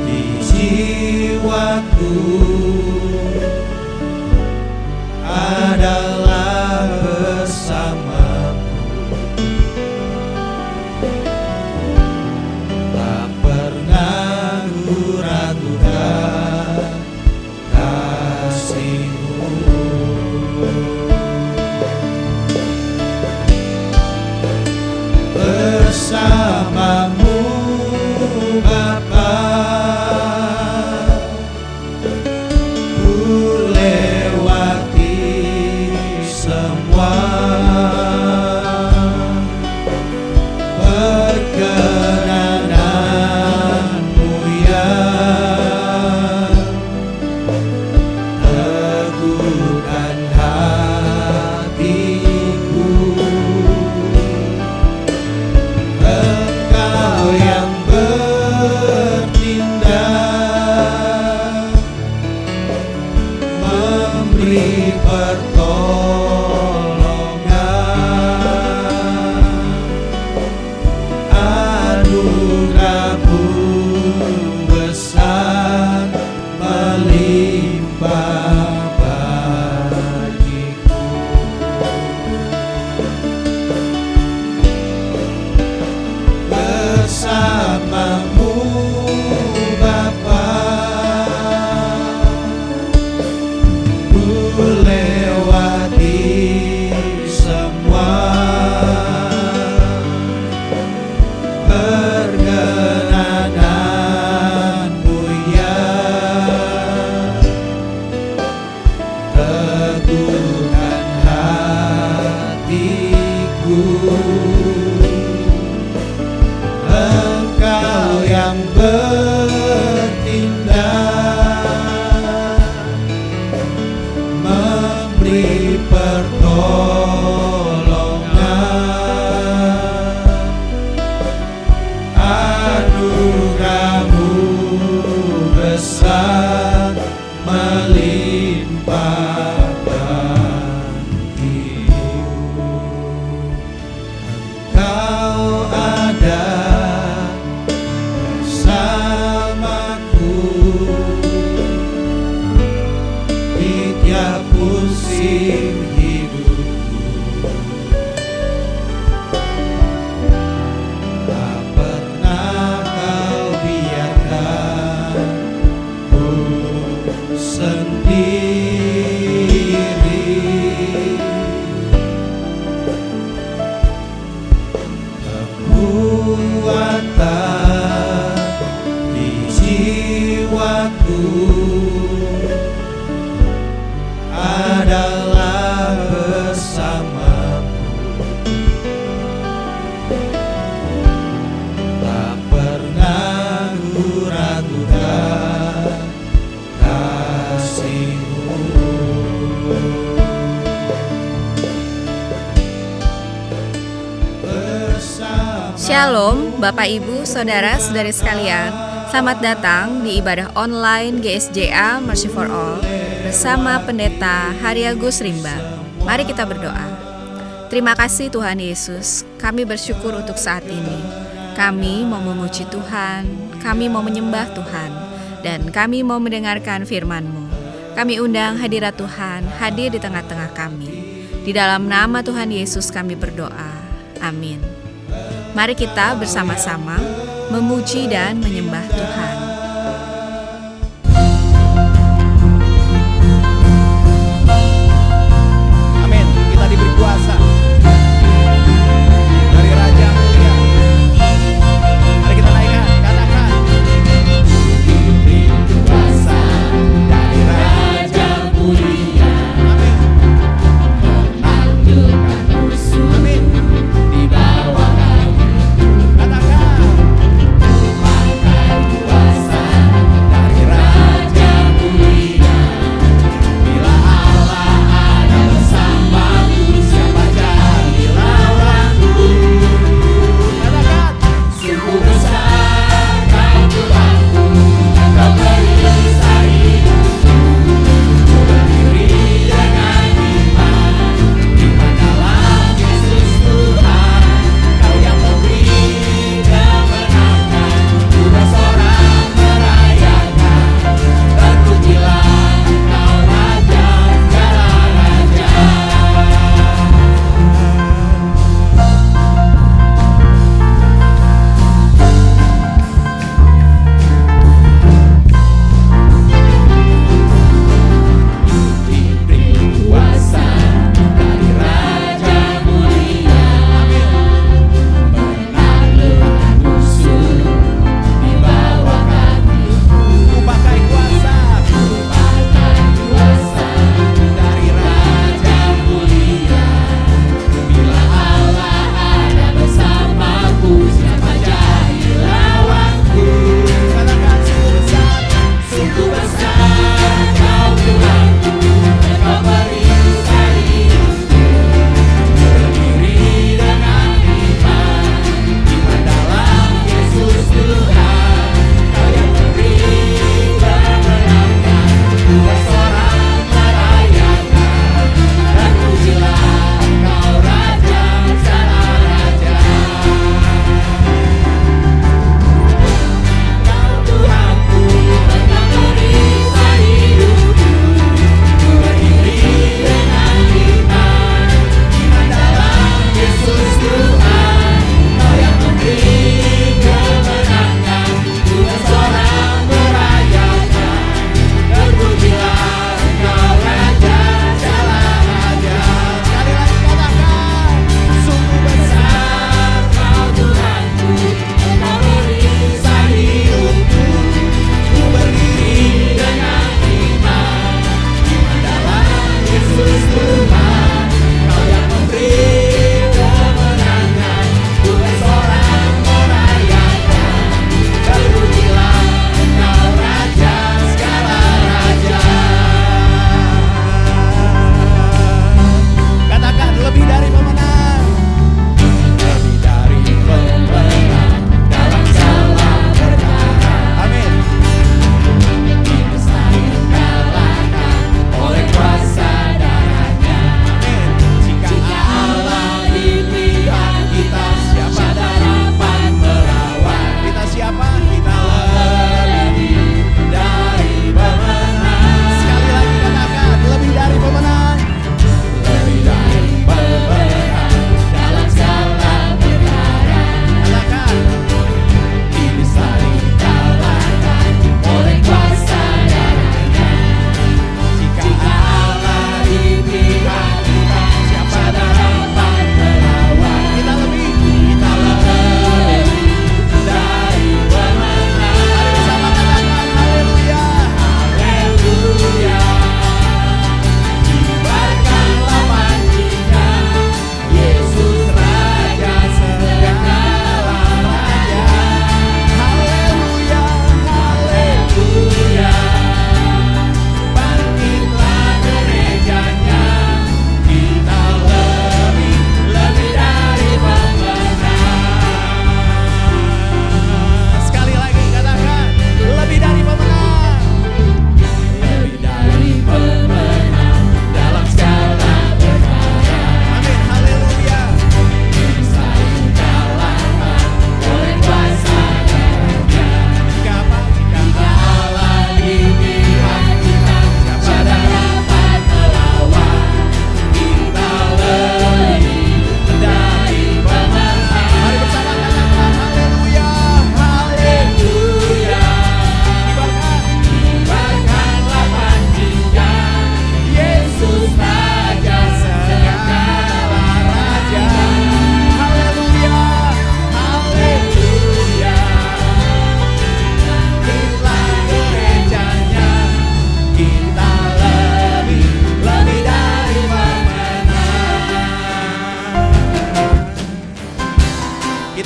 di jiwaku adalah bersamamu. Tak pernah ku ragukan kasih-Mu. Bersamamu Bapa, ku lewati semua perkenanan-Mu yang teguhkan hatiku. Engkau yang bertindak, memberi pertolongan, anugerah-Mu besar melimpah bagiku. Bersamamu Bapa, ku lewati semua perkenanan-Mu yang teguhkan hatiku. Engkau yang bertindak, memberi pertolongan, anugerah-Mu besar melimpah bagiku. Engkau ada bersamaku di tiap musim hidupku. Tak pernah Kau biarkan ku sendiri. Kekuatan di jiwaku adalah bersamamu. Tak pernah ku ragukan kasih-Mu. Shalom Bapak Ibu Saudara-saudari sekalian. Selamat datang di ibadah online GSJA Mercy for All bersama Pendeta Haryagus Rimba. Mari kita berdoa. Terima kasih Tuhan Yesus, kami bersyukur untuk saat ini. Kami mau memuji Tuhan, kami mau menyembah Tuhan, dan kami mau mendengarkan firman-Mu. Kami undang hadirat Tuhan hadir di tengah-tengah kami. Di dalam nama Tuhan Yesus kami berdoa. Amin. Mari kita bersama-sama memuji dan menyembah Tuhan. Amin. Kita diberi kuasa dari Raja Mulia. Mari kita naikkan, katakan. Diberi kuasa dari Raja Mulia. Amin. Menaklukkan musuh. Amin. Di bawah kaki. Katakan. Pakai kuasa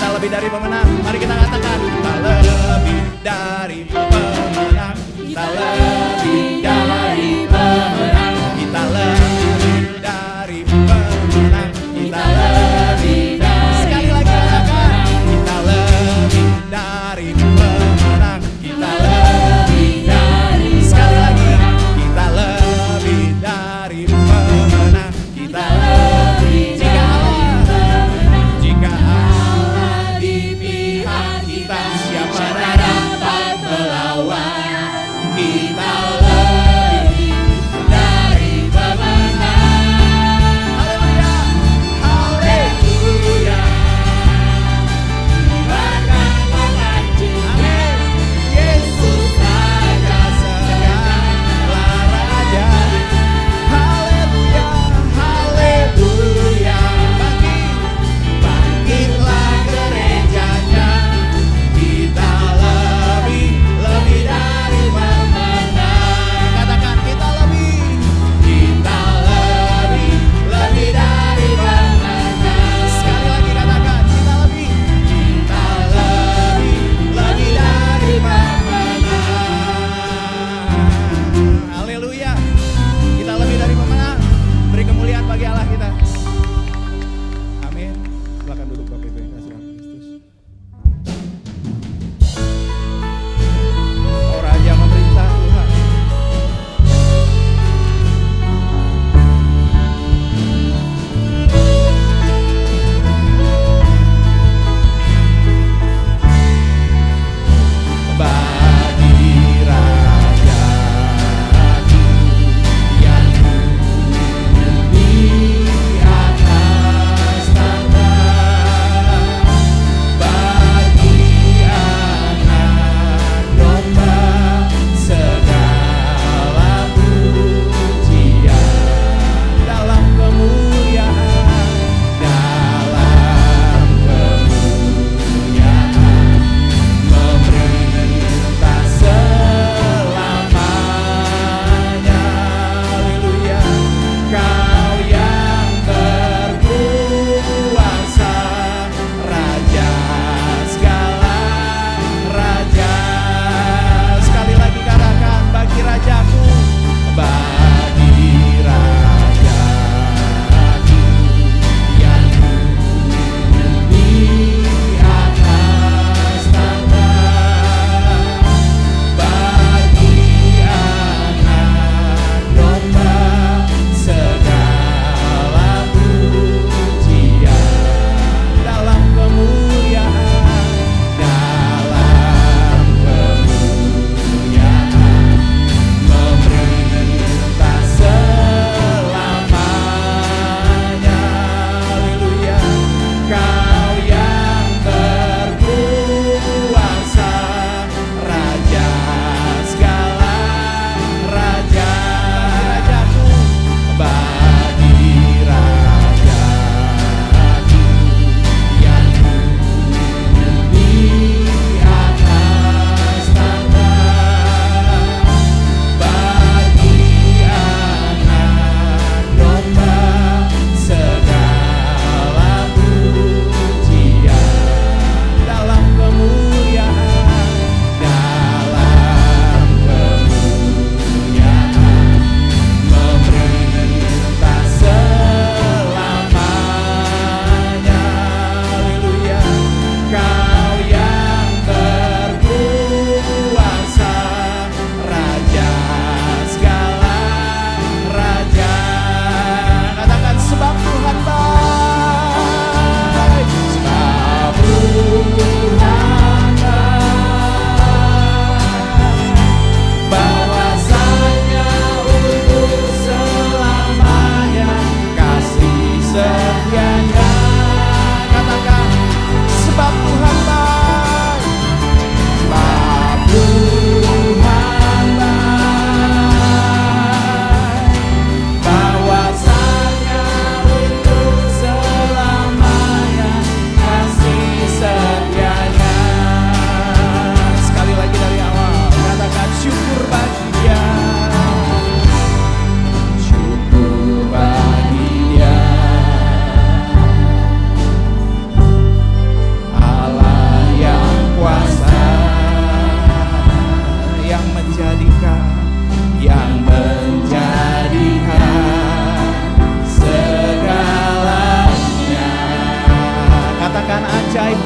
Kita lebih dari pemenang. Mari kita katakan, kita lebih dari pemenang. Kita lebih dari pemenang. Kita lebih dari pemenang. Kita lebih dari. Sekali lagi katakan, kita lebih dari pemenang. Kita lebih dari. Sekali lagi, kita lebih dari pemenang. Kita lebih. Jika Allah di pihak kita, siapa yang dapat melawan kita?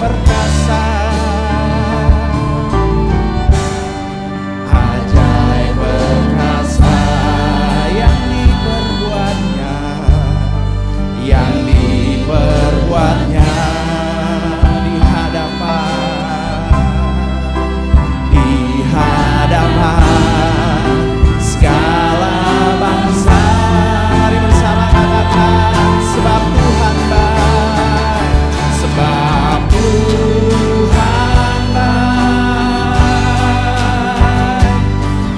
perkasa. Ajaib perkasa yang diperbuatnya, yang diperbuatnya di hadapan segala bangsa. Mari bersama katakan, sebab Tuhan baik, sebab Tuhan baik,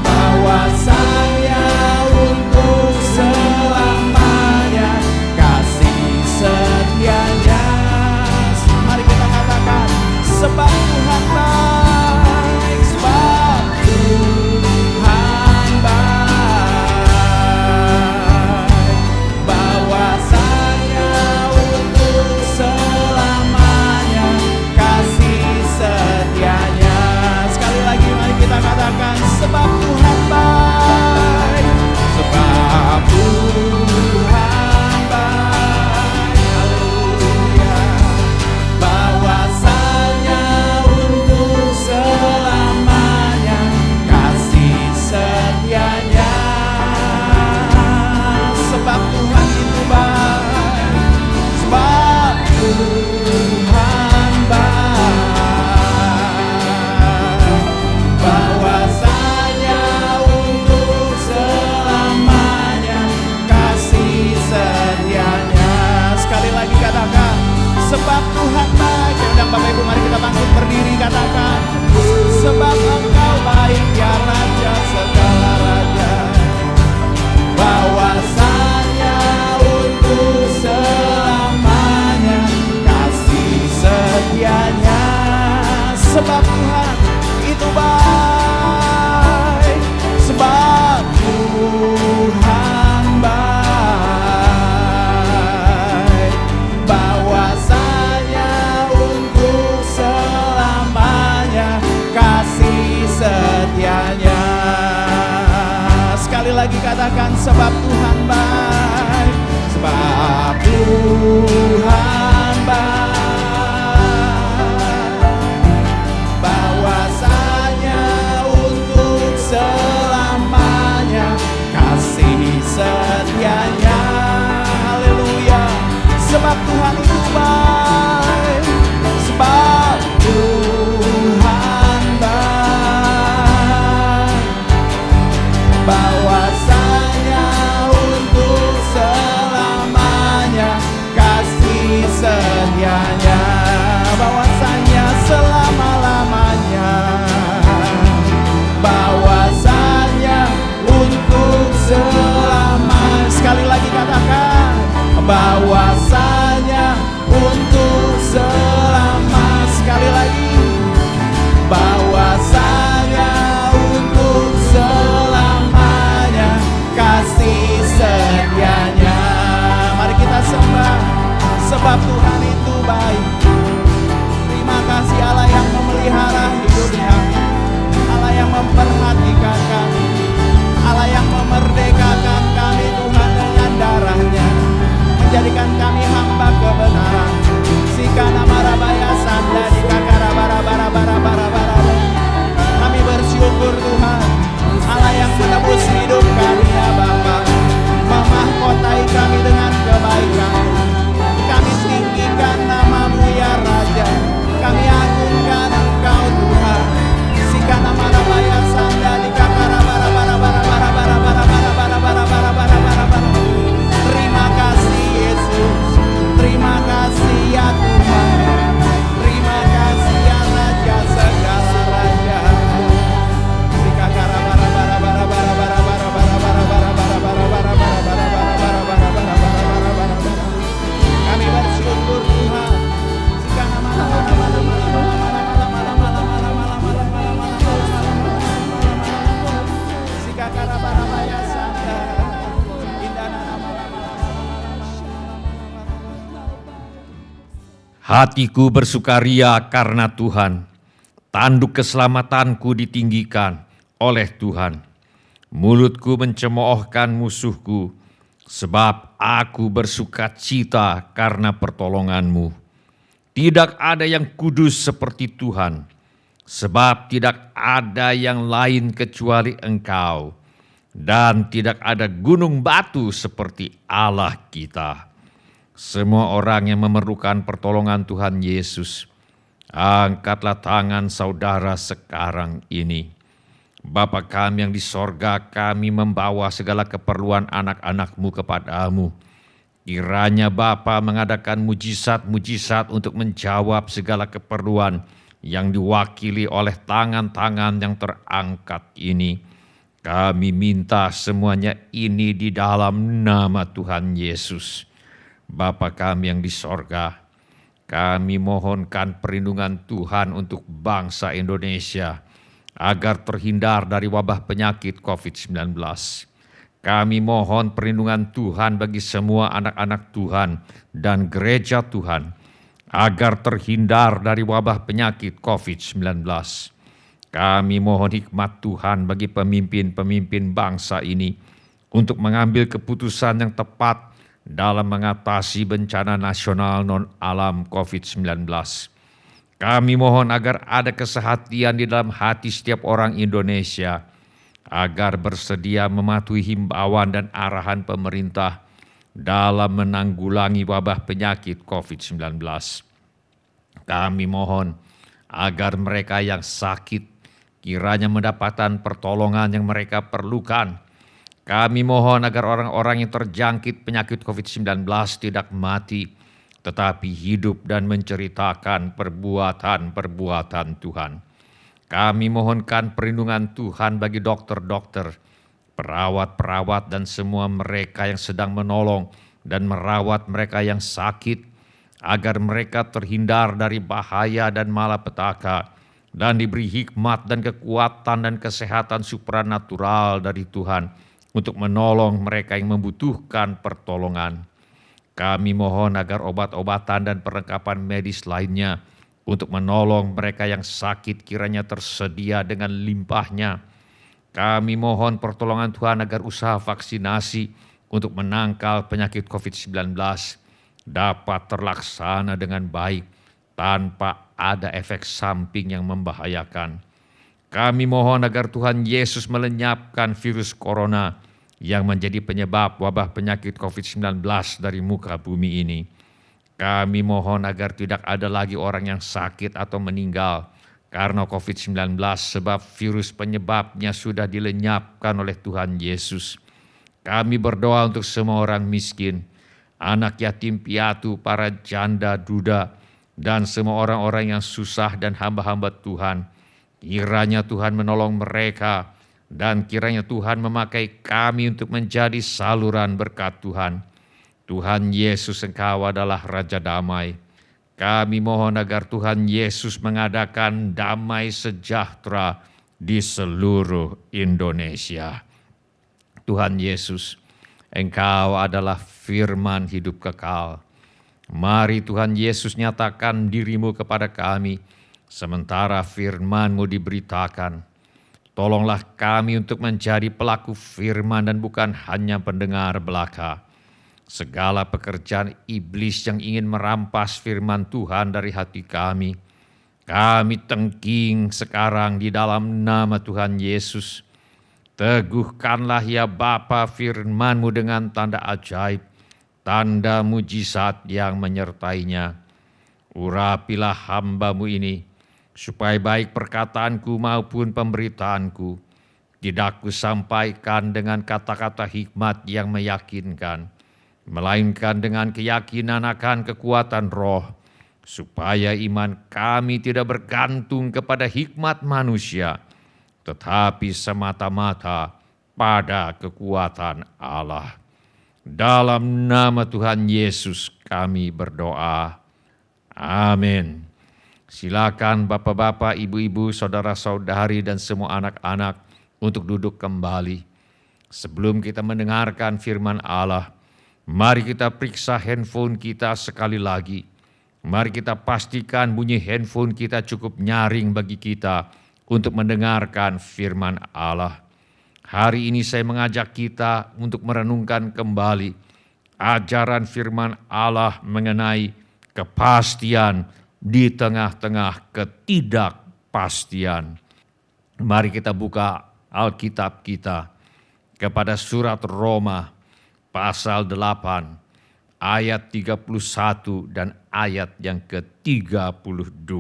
bahwasanya untuk selamanya kasih setianya. Mari kita katakan, sebab Tuhan baik, sebab Tuhan baik, bahwasanya untuk selamanya kasih setianya. Sekali lagi mari kita katakan, sebab Tuhan baik, sebab Tuhan baik, haleluya, bahwasanya untuk selamanya kasih setianya. Sebab Tuhan itu baik, sebab Tuhan baik, bahwasanya untuk selamanya kasih setianya. Sekali lagi katakan, sebab Tuhan baik. Ya udah Bapak Ibu, mari kita bangkit berdiri, katakan, sebab Engkau baik ya Raja segala raja, bahwasanya untuk selamanya kasih setianya. Sebab Tuhan itu baik, sebab Tuhan baik, bahwasanya untuk selamanya kasih setianya. Sekali lagi katakan, sebab Tuhan baik, sebab Tuhan baik, bahwasanya untuk selamanya kasih setianya. Haleluya, sebab Tuhan itu baik, sebab Tuhan baik, bahwasanya untuk selamanya kasih setianya, bahwasanya selama-lamanya, bahwasanya untuk selama. Sekali lagi katakan, bahwasanya untuk selama. Sekali lagi, bahwasanya untuk selamanya kasih setianya. Mari kita sembah, sebab Tuhan itu baik. Terima kasih Allah yang memelihara hidupnya, Allah yang memperhatikan kami, Allah yang memerdekakan kami Tuhan dengan darahnya, menjadikan kami hamba kebenaran. Sikana marabaya sanda di kakara bara bara bara bara bara. Kami bersyukur Tuhan, Allah yang menebus hidup kami ya Bapa, memahkotai kami dengan kebaikan. Kami tinggikan nama-Mu ya Raja, kami agungkan Engkau Tuhan. Sikana marabaya sanda di kakara bara bara bara bara bara bara bara bara bara bara bara bara bara. Terima kasih Yesus, terima kasih ya Tuhan, terima kasih ya Raja segala raja. Sikakara bara bara bara bara bara bara bara bara bara bara bara bara bara bara bara bara bara bara bara. Kami bersyukur Tuhan. Sikana mana mana mana mana mana mana mana mana mana mana mana. Sikakara bara baya sanda. Indana nama. Hatiku bersukaria karena Tuhan, tanduk keselamatanku ditinggikan oleh Tuhan. Mulutku mencemoohkan musuhku, sebab aku bersukacita karena pertolongan-Mu. Tidak ada yang kudus seperti Tuhan, sebab tidak ada yang lain kecuali Engkau, dan tidak ada gunung batu seperti Allah kita. Semua orang yang memerlukan pertolongan Tuhan Yesus, angkatlah tangan saudara sekarang ini. Bapa kami yang di sorga, kami membawa segala keperluan anak-anak-Mu kepadamu. Kiranya Bapa mengadakan mujizat-mujizat untuk menjawab segala keperluan yang diwakili oleh tangan-tangan yang terangkat ini. Kami minta semuanya ini di dalam nama Tuhan Yesus. Bapa kami yang di sorga, kami mohonkan perlindungan Tuhan untuk bangsa Indonesia agar terhindar dari wabah penyakit COVID-19. Kami mohon perlindungan Tuhan bagi semua anak-anak Tuhan dan gereja Tuhan agar terhindar dari wabah penyakit COVID-19. Kami mohon hikmat Tuhan bagi pemimpin-pemimpin bangsa ini untuk mengambil keputusan yang tepat dalam mengatasi bencana nasional non-alam COVID-19. Kami mohon agar ada kesehatian di dalam hati setiap orang Indonesia, agar bersedia mematuhi himbauan dan arahan pemerintah dalam menanggulangi wabah penyakit COVID-19. Kami mohon agar mereka yang sakit kiranya mendapatkan pertolongan yang mereka perlukan. Kami mohon agar orang-orang yang terjangkit penyakit COVID-19 tidak mati, tetapi hidup dan menceritakan perbuatan-perbuatan Tuhan. Kami mohonkan perlindungan Tuhan bagi dokter-dokter, perawat-perawat dan semua mereka yang sedang menolong dan merawat mereka yang sakit, agar mereka terhindar dari bahaya dan malapetaka dan diberi hikmat dan kekuatan dan kesehatan supranatural dari Tuhan untuk menolong mereka yang membutuhkan pertolongan. Kami mohon agar obat-obatan dan perlengkapan medis lainnya untuk menolong mereka yang sakit kiranya tersedia dengan limpahnya. Kami mohon pertolongan Tuhan agar usaha vaksinasi untuk menangkal penyakit COVID-19 dapat terlaksana dengan baik tanpa ada efek samping yang membahayakan. Kami mohon agar Tuhan Yesus melenyapkan virus corona yang menjadi penyebab wabah penyakit COVID-19 dari muka bumi ini. Kami mohon agar tidak ada lagi orang yang sakit atau meninggal karena COVID-19 sebab virus penyebabnya sudah dilenyapkan oleh Tuhan Yesus. Kami berdoa untuk semua orang miskin, anak yatim piatu, para janda duda, dan semua orang-orang yang susah dan hamba-hamba Tuhan. Kiranya Tuhan menolong mereka dan kiranya Tuhan memakai kami untuk menjadi saluran berkat Tuhan. Tuhan Yesus, Engkau adalah Raja Damai. Kami mohon agar Tuhan Yesus mengadakan damai sejahtera di seluruh Indonesia. Tuhan Yesus, Engkau adalah firman hidup kekal. Mari Tuhan Yesus nyatakan diri-Mu kepada kami, sementara firman-Mu diberitakan. Tolonglah kami untuk menjadi pelaku firman dan bukan hanya pendengar belaka. Segala pekerjaan iblis yang ingin merampas firman Tuhan dari hati kami tengking sekarang di dalam nama Tuhan Yesus. Teguhkanlah ya Bapa firman-Mu dengan tanda ajaib, tanda mujizat yang menyertainya. Urapilah hamba-Mu ini, supaya baik perkataanku maupun pemberitaanku tidak kusampaikan dengan kata-kata hikmat yang meyakinkan, melainkan dengan keyakinan akan kekuatan roh, supaya iman kami tidak bergantung kepada hikmat manusia, tetapi semata-mata pada kekuatan Allah. Dalam nama Tuhan Yesus kami berdoa. Amin. Silakan bapak-bapak, ibu-ibu, saudara-saudari, dan semua anak-anak untuk duduk kembali. Sebelum kita mendengarkan firman Allah, mari kita periksa handphone kita sekali lagi. Mari kita pastikan bunyi handphone kita cukup nyaring bagi kita untuk mendengarkan firman Allah. Hari ini saya mengajak kita untuk merenungkan kembali ajaran firman Allah mengenai kepastian di tengah-tengah ketidakpastian. Mari kita buka Alkitab kita kepada surat Roma pasal 8 ayat 31 dan ayat yang ke-32.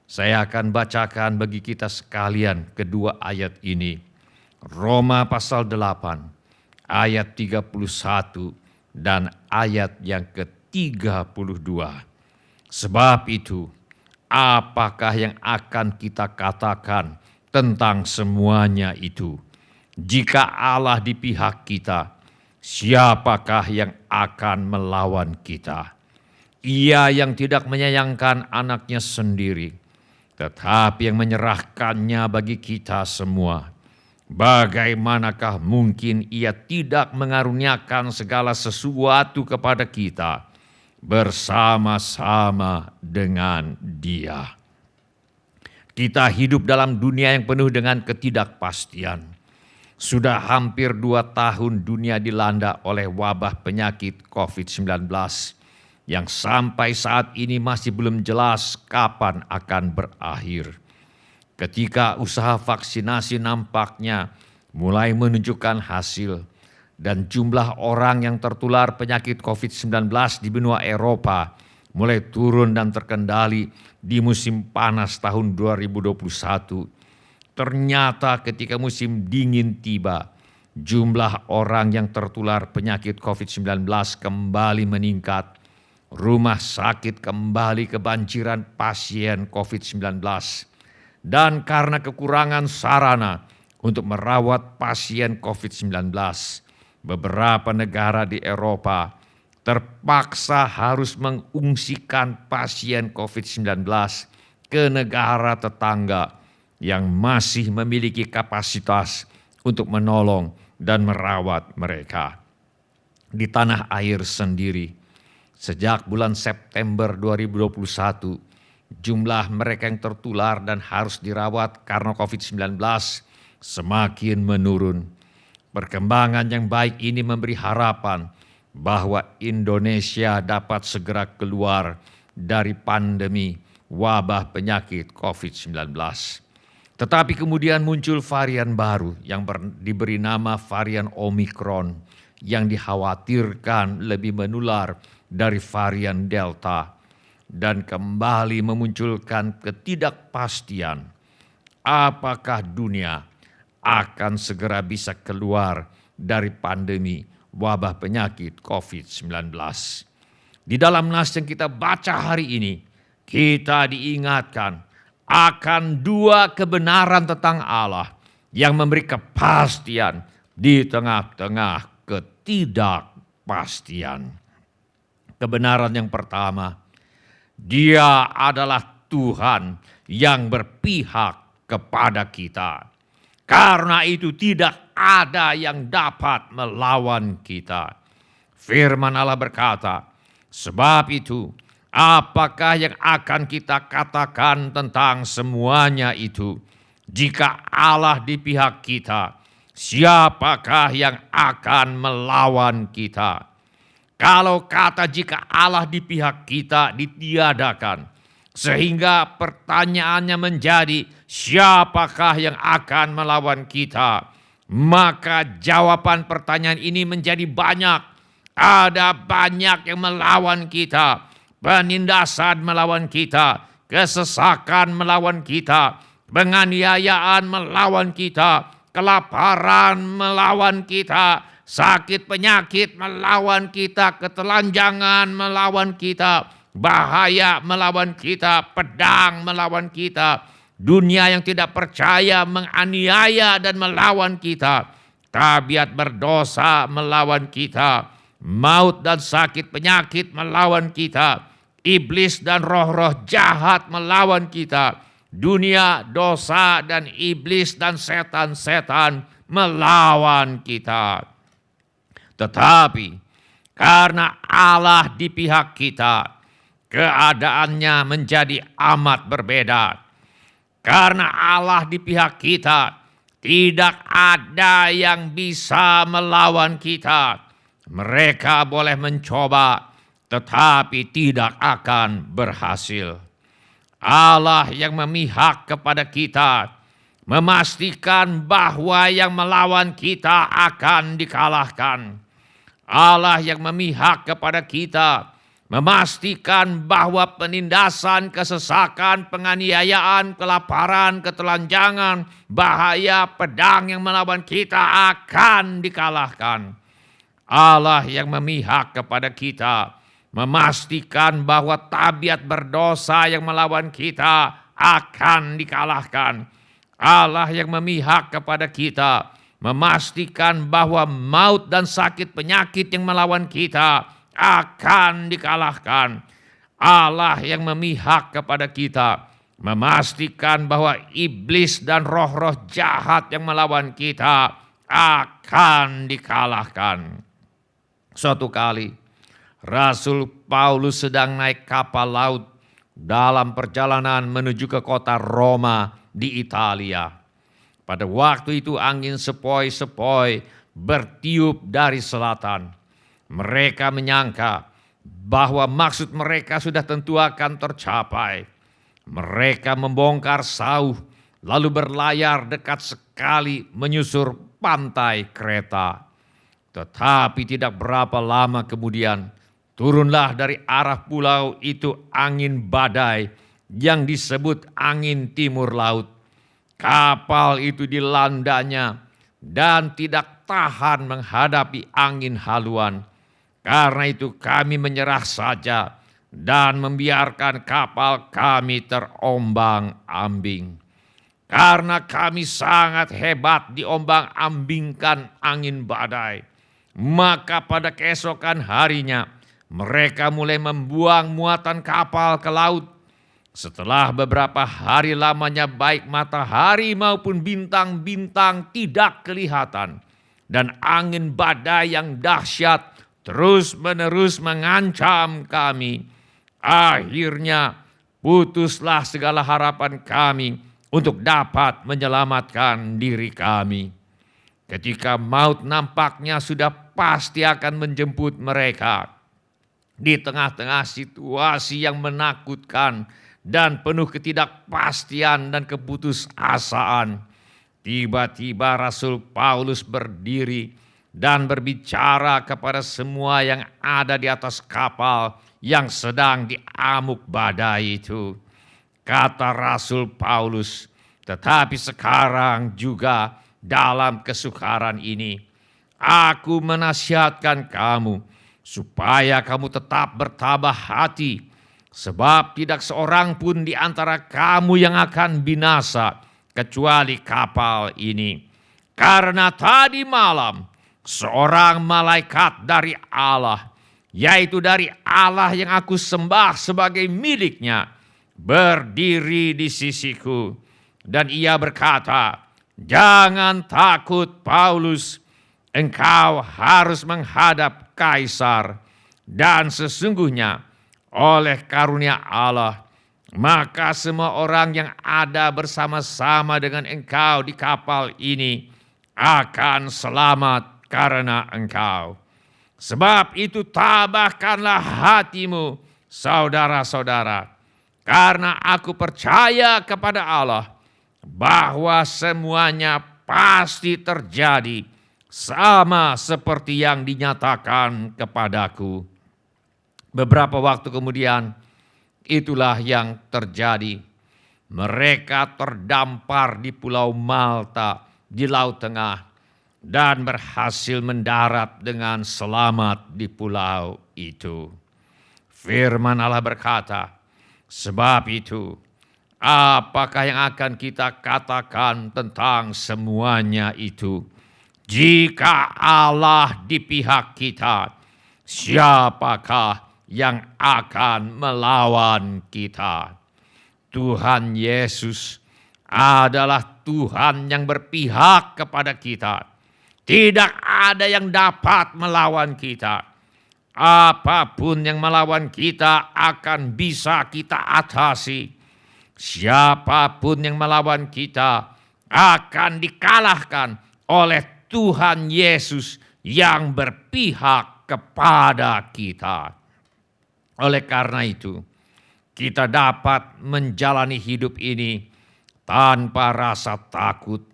Saya akan bacakan bagi kita sekalian kedua ayat ini. Roma pasal 8 ayat 31 dan ayat yang ke-32. Sebab itu, apakah yang akan kita katakan tentang semuanya itu? Jika Allah di pihak kita, siapakah yang akan melawan kita? Ia yang tidak menyayangkan anaknya sendiri, tetapi yang menyerahkannya bagi kita semua. Bagaimanakah mungkin ia tidak mengaruniakan segala sesuatu kepada kita bersama-sama dengan Dia? Kita hidup dalam dunia yang penuh dengan ketidakpastian. Sudah hampir 2 tahun dunia dilanda oleh wabah penyakit COVID-19 yang sampai saat ini masih belum jelas kapan akan berakhir. Ketika usaha vaksinasi nampaknya mulai menunjukkan hasil dan jumlah orang yang tertular penyakit COVID-19 di benua Eropa mulai turun dan terkendali di musim panas tahun 2021. Ternyata ketika musim dingin tiba, jumlah orang yang tertular penyakit COVID-19 kembali meningkat. Rumah sakit kembali kebanjiran pasien COVID-19. Dan karena kekurangan sarana untuk merawat pasien COVID-19, beberapa negara di Eropa terpaksa harus mengungsikan pasien COVID-19 ke negara tetangga yang masih memiliki kapasitas untuk menolong dan merawat mereka. Di tanah air sendiri, sejak bulan September 2021, jumlah mereka yang tertular dan harus dirawat karena COVID-19 semakin menurun. Perkembangan yang baik ini memberi harapan bahwa Indonesia dapat segera keluar dari pandemi wabah penyakit COVID-19. Tetapi kemudian muncul varian baru yang diberi nama varian Omikron yang dikhawatirkan lebih menular dari varian Delta dan kembali memunculkan ketidakpastian apakah dunia akan segera bisa keluar dari pandemi wabah penyakit COVID-19. Di dalam nas yang kita baca hari ini, kita diingatkan akan 2 kebenaran tentang Allah yang memberi kepastian di tengah-tengah ketidakpastian. Kebenaran yang pertama, Dia adalah Tuhan yang berpihak kepada kita. Karena itu tidak ada yang dapat melawan kita. Firman Allah berkata, sebab itu apakah yang akan kita katakan tentang semuanya itu? Jika Allah di pihak kita, siapakah yang akan melawan kita? Kalau kata jika Allah di pihak kita ditiadakan, sehingga pertanyaannya menjadi siapakah yang akan melawan kita? Maka jawaban pertanyaan ini menjadi banyak. Ada banyak yang melawan kita. Penindasan melawan kita, kesesakan melawan kita, penganiayaan melawan kita, kelaparan melawan kita, sakit penyakit melawan kita, ketelanjangan melawan kita, bahaya melawan kita, pedang melawan kita, dunia yang tidak percaya menganiaya dan melawan kita, tabiat berdosa melawan kita, maut dan sakit penyakit melawan kita, iblis dan roh-roh jahat melawan kita, dunia, dosa dan iblis dan setan-setan melawan kita. Tetapi karena Allah di pihak kita, keadaannya menjadi amat berbeda. Karena Allah di pihak kita, tidak ada yang bisa melawan kita. Mereka boleh mencoba, tetapi tidak akan berhasil. Allah yang memihak kepada kita memastikan bahwa yang melawan kita akan dikalahkan. Allah yang memihak kepada kita memastikan bahwa penindasan, kesesakan, penganiayaan, kelaparan, ketelanjangan, bahaya, pedang yang melawan kita akan dikalahkan. Allah yang memihak kepada kita memastikan bahwa tabiat berdosa yang melawan kita akan dikalahkan. Allah yang memihak kepada kita memastikan bahwa maut dan sakit penyakit yang melawan kita akan dikalahkan. Allah yang memihak kepada kita memastikan bahwa iblis dan roh-roh jahat yang melawan kita akan dikalahkan. Suatu kali Rasul Paulus sedang naik kapal laut dalam perjalanan menuju ke kota Roma di Italia. Pada waktu itu angin sepoi-sepoi bertiup dari selatan. Mereka menyangka bahwa maksud mereka sudah tentu akan tercapai. Mereka membongkar sauh lalu berlayar dekat sekali menyusur pantai Kreta. Tetapi tidak berapa lama kemudian turunlah dari arah pulau itu angin badai yang disebut angin timur laut. Kapal itu dilandanya dan tidak tahan menghadapi angin haluan. Karena itu kami menyerah saja dan membiarkan kapal kami terombang-ambing. Karena kami sangat hebat diombang-ambingkan angin badai, maka pada keesokan harinya mereka mulai membuang muatan kapal ke laut. Setelah beberapa hari lamanya baik matahari maupun bintang-bintang tidak kelihatan, dan angin badai yang dahsyat terus-menerus mengancam kami. Akhirnya putuslah segala harapan kami untuk dapat menyelamatkan diri kami. Ketika maut nampaknya sudah pasti akan menjemput mereka, di tengah-tengah situasi yang menakutkan dan penuh ketidakpastian dan keputusasaan, tiba-tiba Rasul Paulus berdiri dan berbicara kepada semua yang ada di atas kapal yang sedang diamuk badai itu. Kata Rasul Paulus, tetapi sekarang juga dalam kesukaran ini, aku menasihatkan kamu supaya kamu tetap bertabah hati, sebab tidak seorang pun di antara kamu yang akan binasa kecuali kapal ini. Karena tadi malam seorang malaikat dari Allah, yaitu dari Allah yang aku sembah sebagai miliknya, berdiri di sisiku. Dan ia berkata, "Jangan takut Paulus, engkau harus menghadap Kaisar. Dan sesungguhnya oleh karunia Allah, maka semua orang yang ada bersama-sama dengan engkau di kapal ini akan selamat karena engkau. Sebab itu tabahkanlah hatimu, saudara-saudara, karena aku percaya kepada Allah bahwa semuanya pasti terjadi sama seperti yang dinyatakan kepadaku." Beberapa waktu kemudian itulah yang terjadi. Mereka terdampar di Pulau Malta di Laut Tengah dan berhasil mendarat dengan selamat di pulau itu. Firman Allah berkata, "Sebab itu, apakah yang akan kita katakan tentang semuanya itu? Jika Allah di pihak kita, siapakah yang akan melawan kita?" Tuhan Yesus adalah Tuhan yang berpihak kepada kita. Tidak ada yang dapat melawan kita. Apapun yang melawan kita akan bisa kita atasi. Siapapun yang melawan kita akan dikalahkan oleh Tuhan Yesus yang berpihak kepada kita. Oleh karena itu, kita dapat menjalani hidup ini tanpa rasa takut.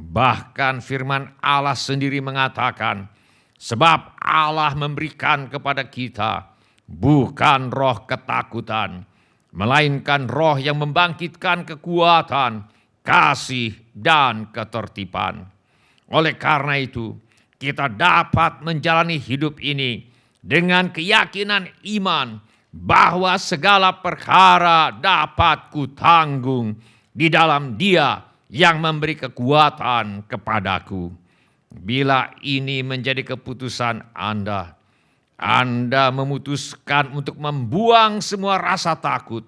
Bahkan firman Allah sendiri mengatakan, sebab Allah memberikan kepada kita bukan roh ketakutan, melainkan roh yang membangkitkan kekuatan, kasih, dan ketertiban. Oleh karena itu, kita dapat menjalani hidup ini dengan keyakinan iman bahwa segala perkara dapat kutanggung di dalam Dia yang memberi kekuatan kepadaku. Bila ini menjadi keputusan Anda memutuskan untuk membuang semua rasa takut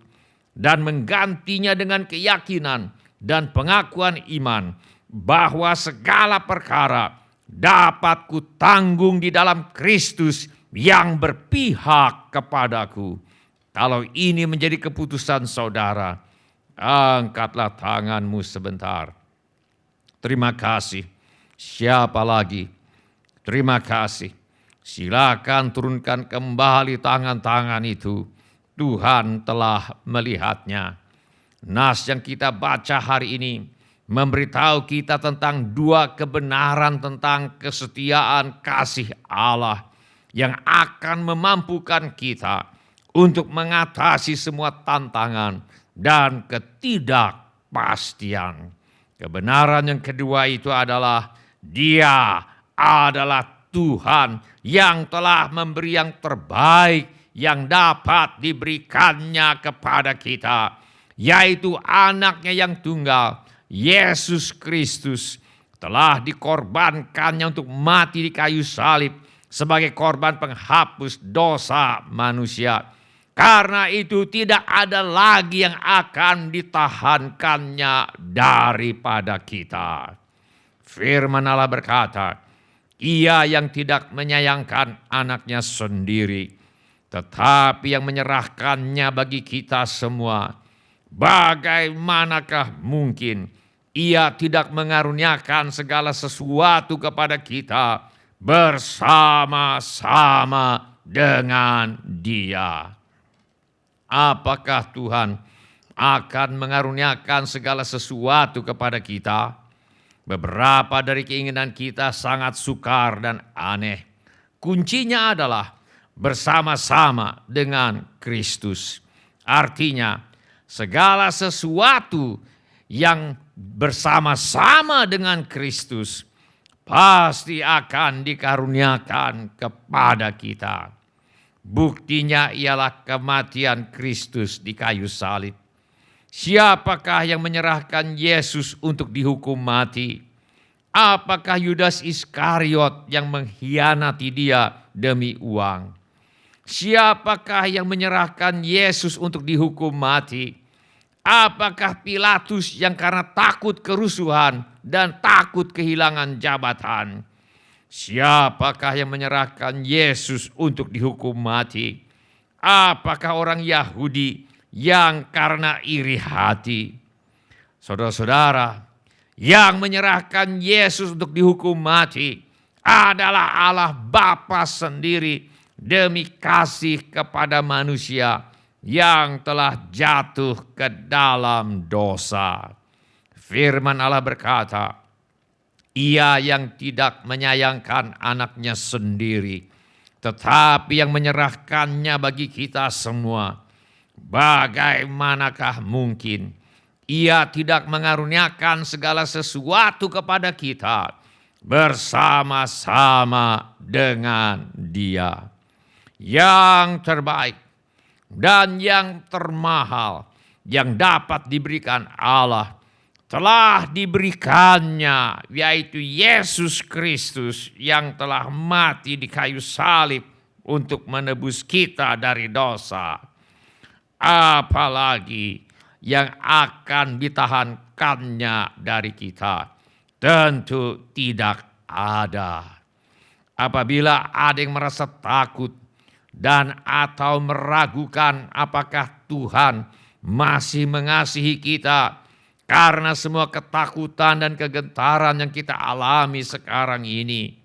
dan menggantinya dengan keyakinan dan pengakuan iman bahwa segala perkara dapat kutanggung di dalam Kristus yang berpihak kepadaku. Kalau ini menjadi keputusan saudara, angkatlah tanganmu sebentar. Terima kasih. Siapa lagi? Terima kasih. Silakan turunkan kembali tangan-tangan itu. Tuhan telah melihatnya. Nas yang kita baca hari ini memberitahu kita tentang dua kebenaran tentang kesetiaan kasih Allah yang akan memampukan kita untuk mengatasi semua tantangan dan ketidakpastian. Kebenaran yang kedua itu adalah Dia adalah Tuhan yang telah memberi yang terbaik yang dapat diberikannya kepada kita, yaitu anaknya yang tunggal, Yesus Kristus, telah dikorbankannya untuk mati di kayu salib sebagai korban penghapus dosa manusia. Karena itu tidak ada lagi yang akan ditahankannya daripada kita. Firman Allah berkata, Ia yang tidak menyayangkan anaknya sendiri, tetapi yang menyerahkannya bagi kita semua. Bagaimanakah mungkin Ia tidak mengaruniakan segala sesuatu kepada kita bersama-sama dengan Dia? Apakah Tuhan akan mengaruniakan segala sesuatu kepada kita? Beberapa dari keinginan kita sangat sukar dan aneh. Kuncinya adalah bersama-sama dengan Kristus. Artinya, segala sesuatu yang bersama-sama dengan Kristus pasti akan dikaruniakan kepada kita. Buktinya ialah kematian Kristus di kayu salib. Siapakah yang menyerahkan Yesus untuk dihukum mati? Apakah Yudas Iskariot yang mengkhianati Dia demi uang? Siapakah yang menyerahkan Yesus untuk dihukum mati? Apakah Pilatus yang karena takut kerusuhan dan takut kehilangan jabatan? Siapakah yang menyerahkan Yesus untuk dihukum mati? Apakah orang Yahudi yang karena iri hati? Saudara-saudara, yang menyerahkan Yesus untuk dihukum mati adalah Allah Bapa sendiri demi kasih kepada manusia yang telah jatuh ke dalam dosa. Firman Allah berkata, Ia yang tidak menyayangkan anaknya sendiri, tetapi yang menyerahkannya bagi kita semua. Bagaimanakah mungkin Ia tidak mengaruniakan segala sesuatu kepada kita bersama-sama dengan Dia? Yang terbaik dan yang termahal yang dapat diberikan Allah telah diberikannya, yaitu Yesus Kristus yang telah mati di kayu salib untuk menebus kita dari dosa. Apalagi yang akan ditahankannya dari kita? Tentu tidak ada. Apabila ada yang merasa takut dan atau meragukan apakah Tuhan masih mengasihi kita, karena semua ketakutan dan kegentaran yang kita alami sekarang ini.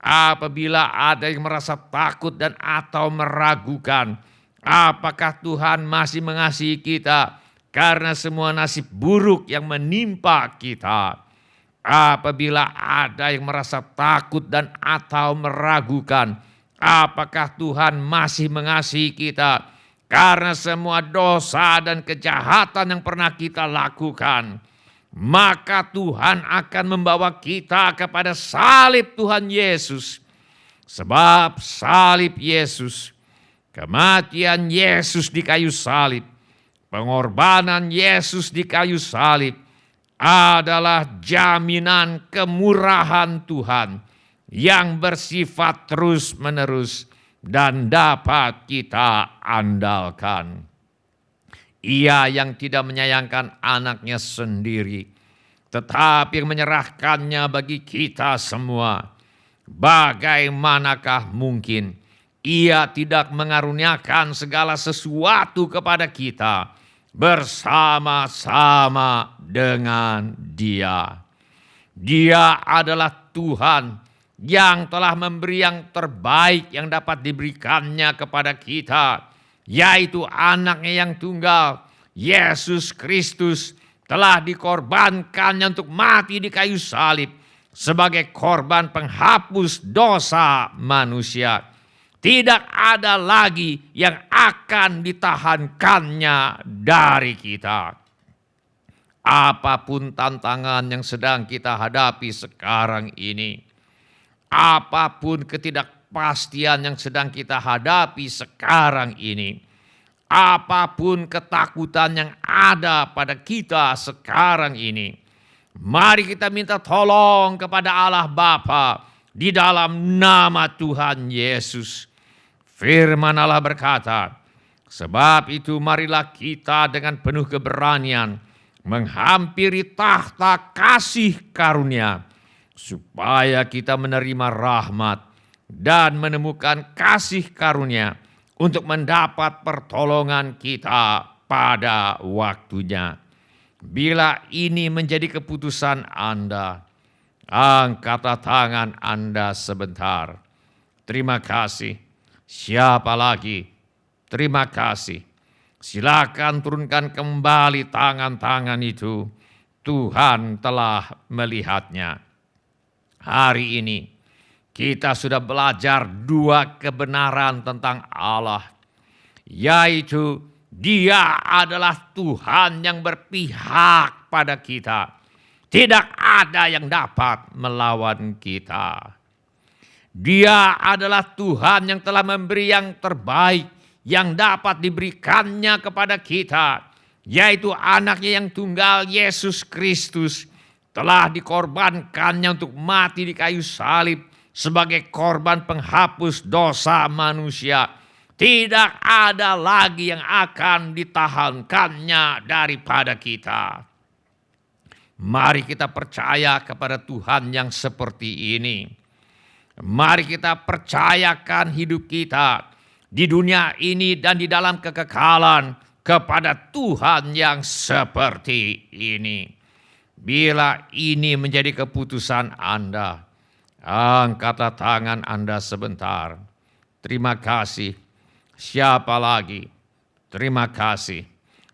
Apabila ada yang merasa takut dan atau meragukan Apakah Tuhan masih mengasihi kita karena semua nasib buruk yang menimpa kita? Apabila ada yang merasa takut dan atau meragukan, apakah Tuhan masih mengasihi kita karena semua dosa dan kejahatan yang pernah kita lakukan? Maka Tuhan akan membawa kita kepada salib Tuhan Yesus. Sebab salib Yesus, kematian Yesus di kayu salib, pengorbanan Yesus di kayu salib adalah jaminan kemurahan Tuhan yang bersifat terus-menerus dan dapat kita andalkan. Ia yang tidak menyayangkan anaknya sendiri, tetapi menyerahkannya bagi kita semua. Bagaimanakah mungkin Ia tidak mengaruniakan segala sesuatu kepada kita bersama-sama dengan Dia? Dia adalah Tuhan yang telah memberi yang terbaik yang dapat diberikannya kepada kita, yaitu anaknya yang tunggal, Yesus Kristus, telah dikorbankannya untuk mati di kayu salib sebagai korban penghapus dosa manusia. Tidak ada lagi yang akan ditahankannya dari kita. Apapun tantangan yang sedang kita hadapi sekarang ini, apapun ketidakpastian yang sedang kita hadapi sekarang ini, apapun ketakutan yang ada pada kita sekarang ini, mari kita minta tolong kepada Allah Bapa di dalam nama Tuhan Yesus. Firman Allah berkata, sebab itu marilah kita dengan penuh keberanian menghampiri tahta kasih karunia, supaya kita menerima rahmat dan menemukan kasih karunia untuk mendapat pertolongan kita pada waktunya. Bila ini menjadi keputusan Anda, angkatlah tangan Anda sebentar. Terima kasih. Siapa lagi? Terima kasih. Silakan turunkan kembali tangan-tangan itu. Tuhan telah melihatnya. Hari ini kita sudah belajar dua kebenaran tentang Allah, yaitu Dia adalah Tuhan yang berpihak pada kita. Tidak ada yang dapat melawan kita. Dia adalah Tuhan yang telah memberi yang terbaik yang dapat diberikannya kepada kita, yaitu anaknya yang tunggal Yesus Kristus, telah dikorbankannya untuk mati di kayu salib sebagai korban penghapus dosa manusia. Tidak ada lagi yang akan ditahankannya daripada kita. Mari kita percaya kepada Tuhan yang seperti ini. Mari kita percayakan hidup kita di dunia ini dan di dalam kekekalan kepada Tuhan yang seperti ini. Bila ini menjadi keputusan Anda, angkatlah tangan Anda sebentar. Terima kasih. Siapa lagi? Terima kasih.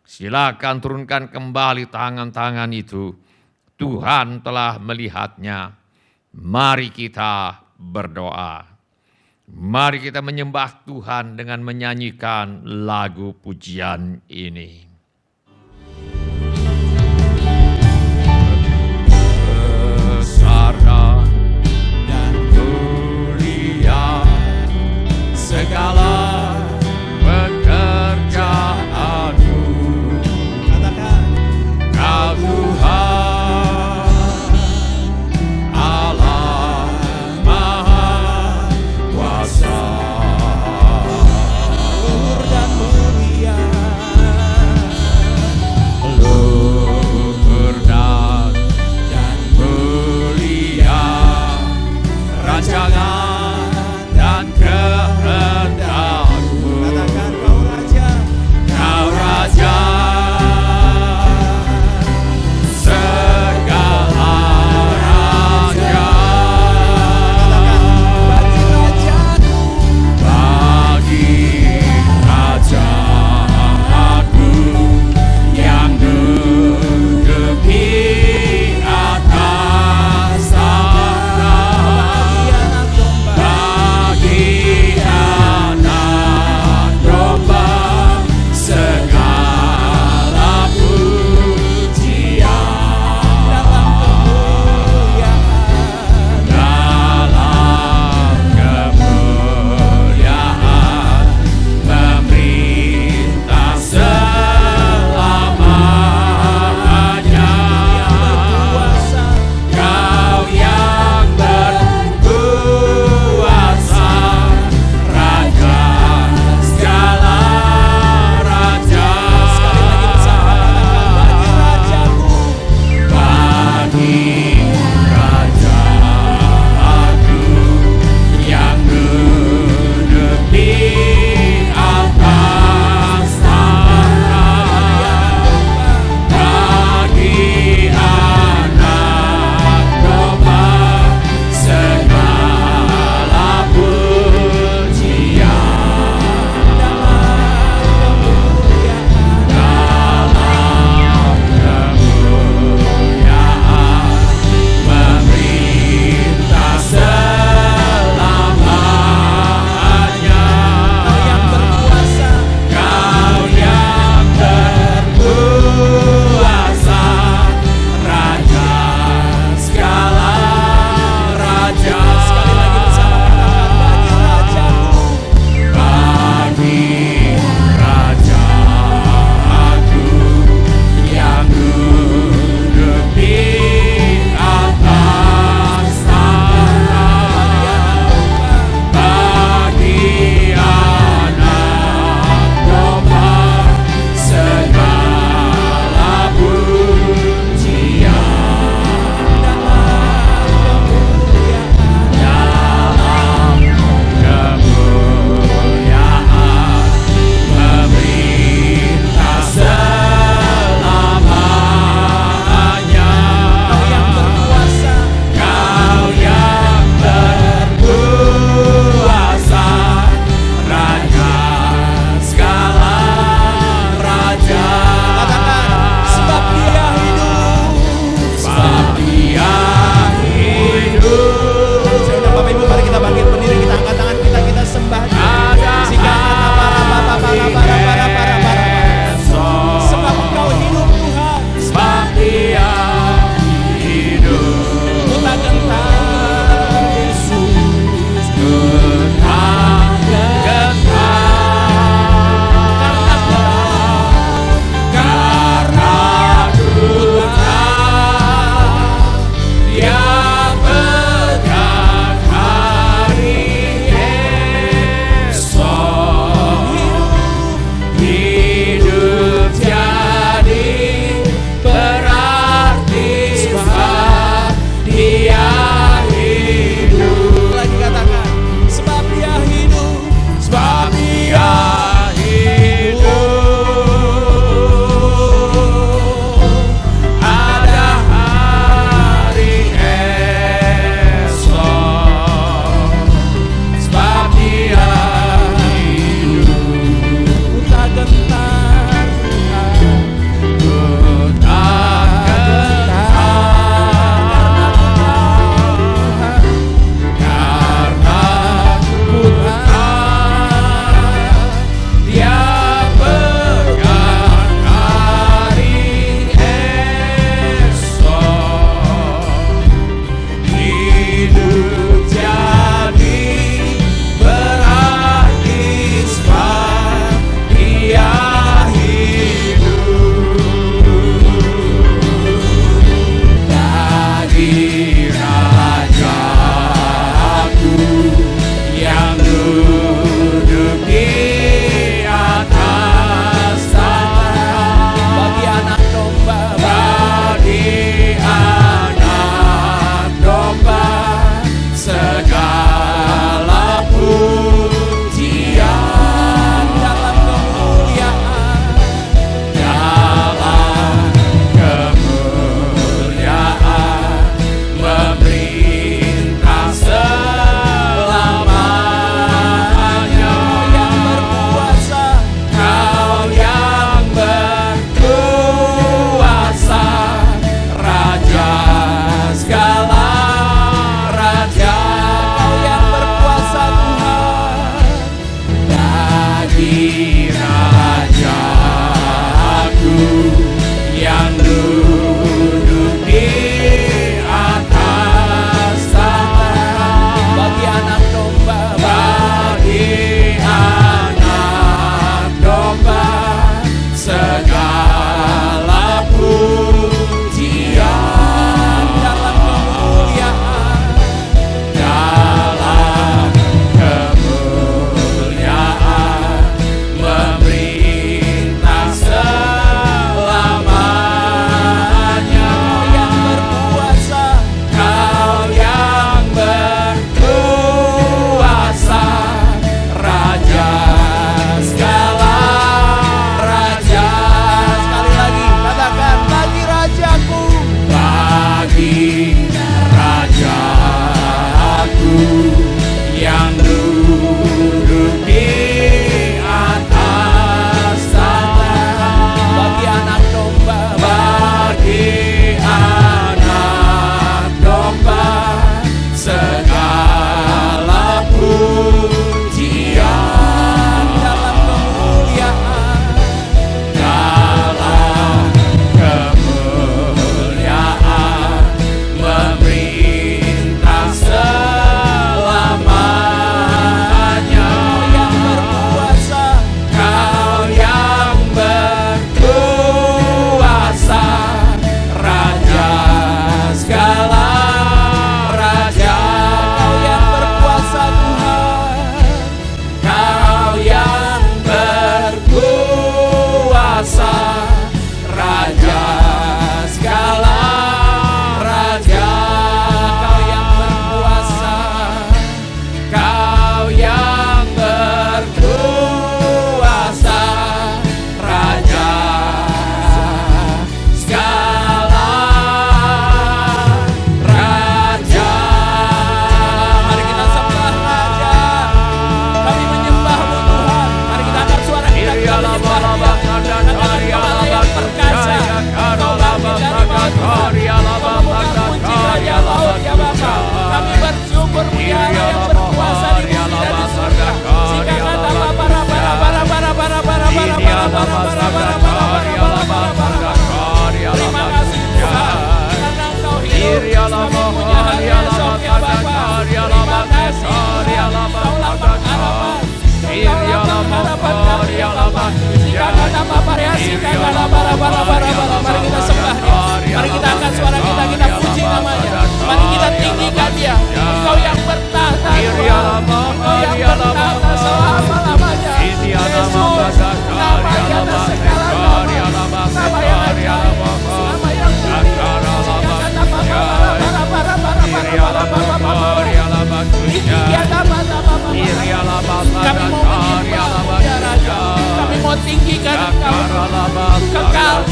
Silakan turunkan kembali tangan-tangan itu. Tuhan telah melihatnya. Mari kita berdoa. Mari kita menyembah Tuhan dengan menyanyikan lagu pujian ini. Besar dan mulia segala pekerjaanmu. Katakan, Kau Tuhan, Allah Maha Kuasa. luhur dan mulia. Luhur dan mulia, rancangan dan kehendak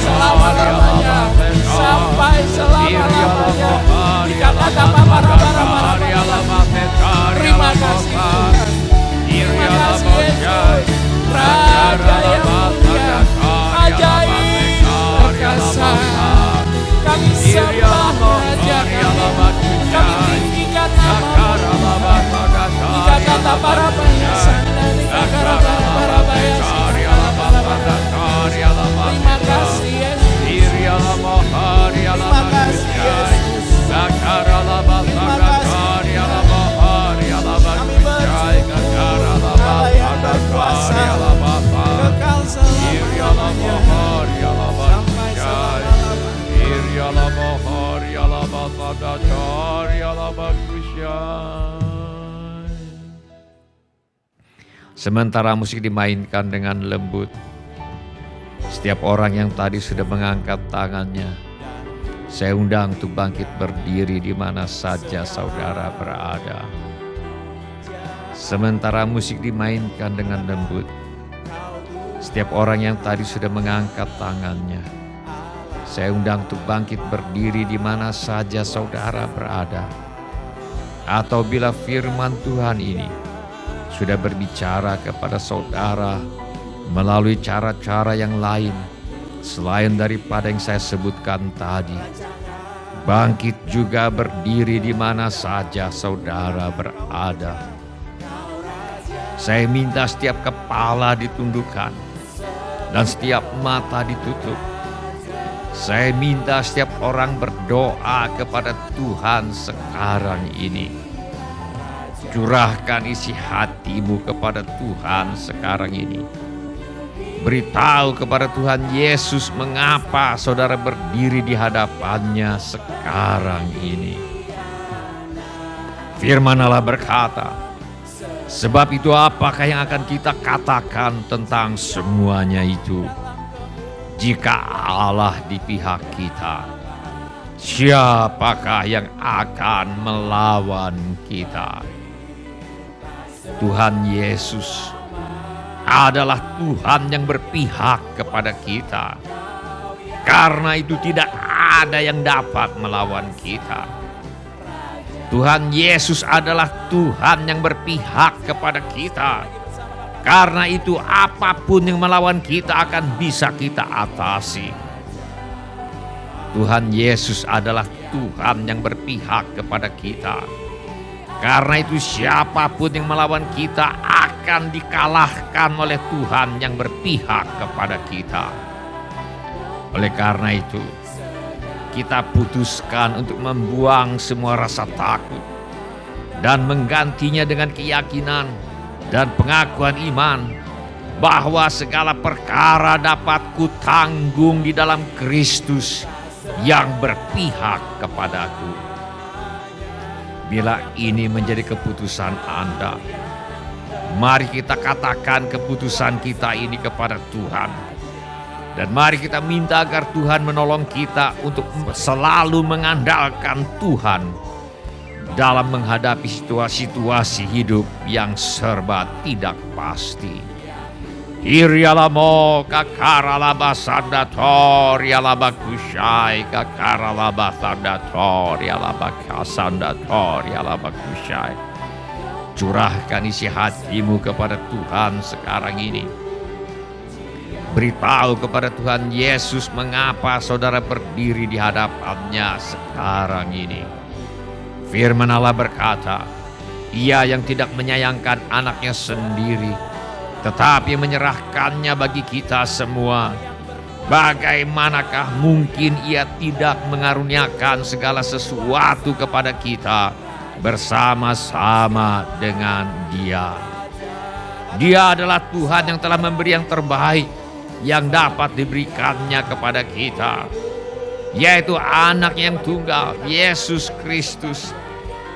selama-lamanya, sampai selama-lamanya. Dikata terima kasih Tuhan. Terima kasih Yesus, Raja yang mulia, ajaib, perkasa. Kami sembah Raja kami, kami tinggikan nama-Mu. Dikata para bayasan dan dikata para bayasan. Terima kasih Yesus. Terima kasih Yesus. Terima kasih. Kami bersyukur Allah yang berkuasa kekal selama-lamanya sampai selama-lamanya. Sementara musik dimainkan dengan lembut, setiap orang yang tadi sudah mengangkat tangannya, saya undang untuk bangkit berdiri di mana saja saudara berada. Sementara musik dimainkan dengan lembut, setiap orang yang tadi sudah mengangkat tangannya, saya undang untuk bangkit berdiri di mana saja saudara berada. Atau bila firman Tuhan ini sudah berbicara kepada saudara melalui cara-cara yang lain selain daripada yang saya sebutkan tadi, bangkit juga berdiri di mana saja saudara berada. Saya minta setiap kepala ditundukkan dan setiap mata ditutup. Saya minta setiap orang berdoa kepada Tuhan sekarang ini. Curahkan isi hatimu kepada Tuhan sekarang ini. Beritahu kepada Tuhan Yesus mengapa saudara berdiri di hadapannya sekarang ini. Firman Allah berkata, sebab itu apakah yang akan kita katakan tentang semuanya itu? Jika Allah di pihak kita, siapakah yang akan melawan kita? Tuhan Yesus adalah Tuhan yang berpihak kepada kita. Karena itu tidak ada yang dapat melawan kita. Tuhan Yesus adalah Tuhan yang berpihak kepada kita. Karena itu apapun yang melawan kita akan bisa kita atasi. Tuhan Yesus adalah Tuhan yang berpihak kepada kita. Karena itu siapapun yang melawan kita akan dikalahkan oleh Tuhan yang berpihak kepada kita. Oleh karena itu, kita putuskan untuk membuang semua rasa takut dan menggantinya dengan keyakinan dan pengakuan iman bahwa segala perkara dapat kutanggung di dalam Kristus yang berpihak kepadaku. Bila ini menjadi keputusan Anda, mari kita katakan keputusan kita ini kepada Tuhan. Dan mari kita minta agar Tuhan menolong kita untuk selalu mengandalkan Tuhan dalam menghadapi situasi-situasi hidup yang serba tidak pasti. Irialamo kakaralaba sandator yalaba kushai kakaralaba sandator yalaba kasandator yalaba kushai. Curahkan isi hatimu kepada Tuhan sekarang ini. Beritahu kepada Tuhan Yesus mengapa saudara berdiri di hadapannya sekarang ini. Firman Allah berkata, Ia yang tidak menyayangkan anaknya sendiri, tetapi menyerahkannya bagi kita semua. Bagaimanakah mungkin Ia tidak mengaruniakan segala sesuatu kepada kita bersama-sama dengan Dia? Dia adalah Tuhan yang telah memberi yang terbaik yang dapat diberikannya kepada kita, yaitu anak yang tunggal, Yesus Kristus,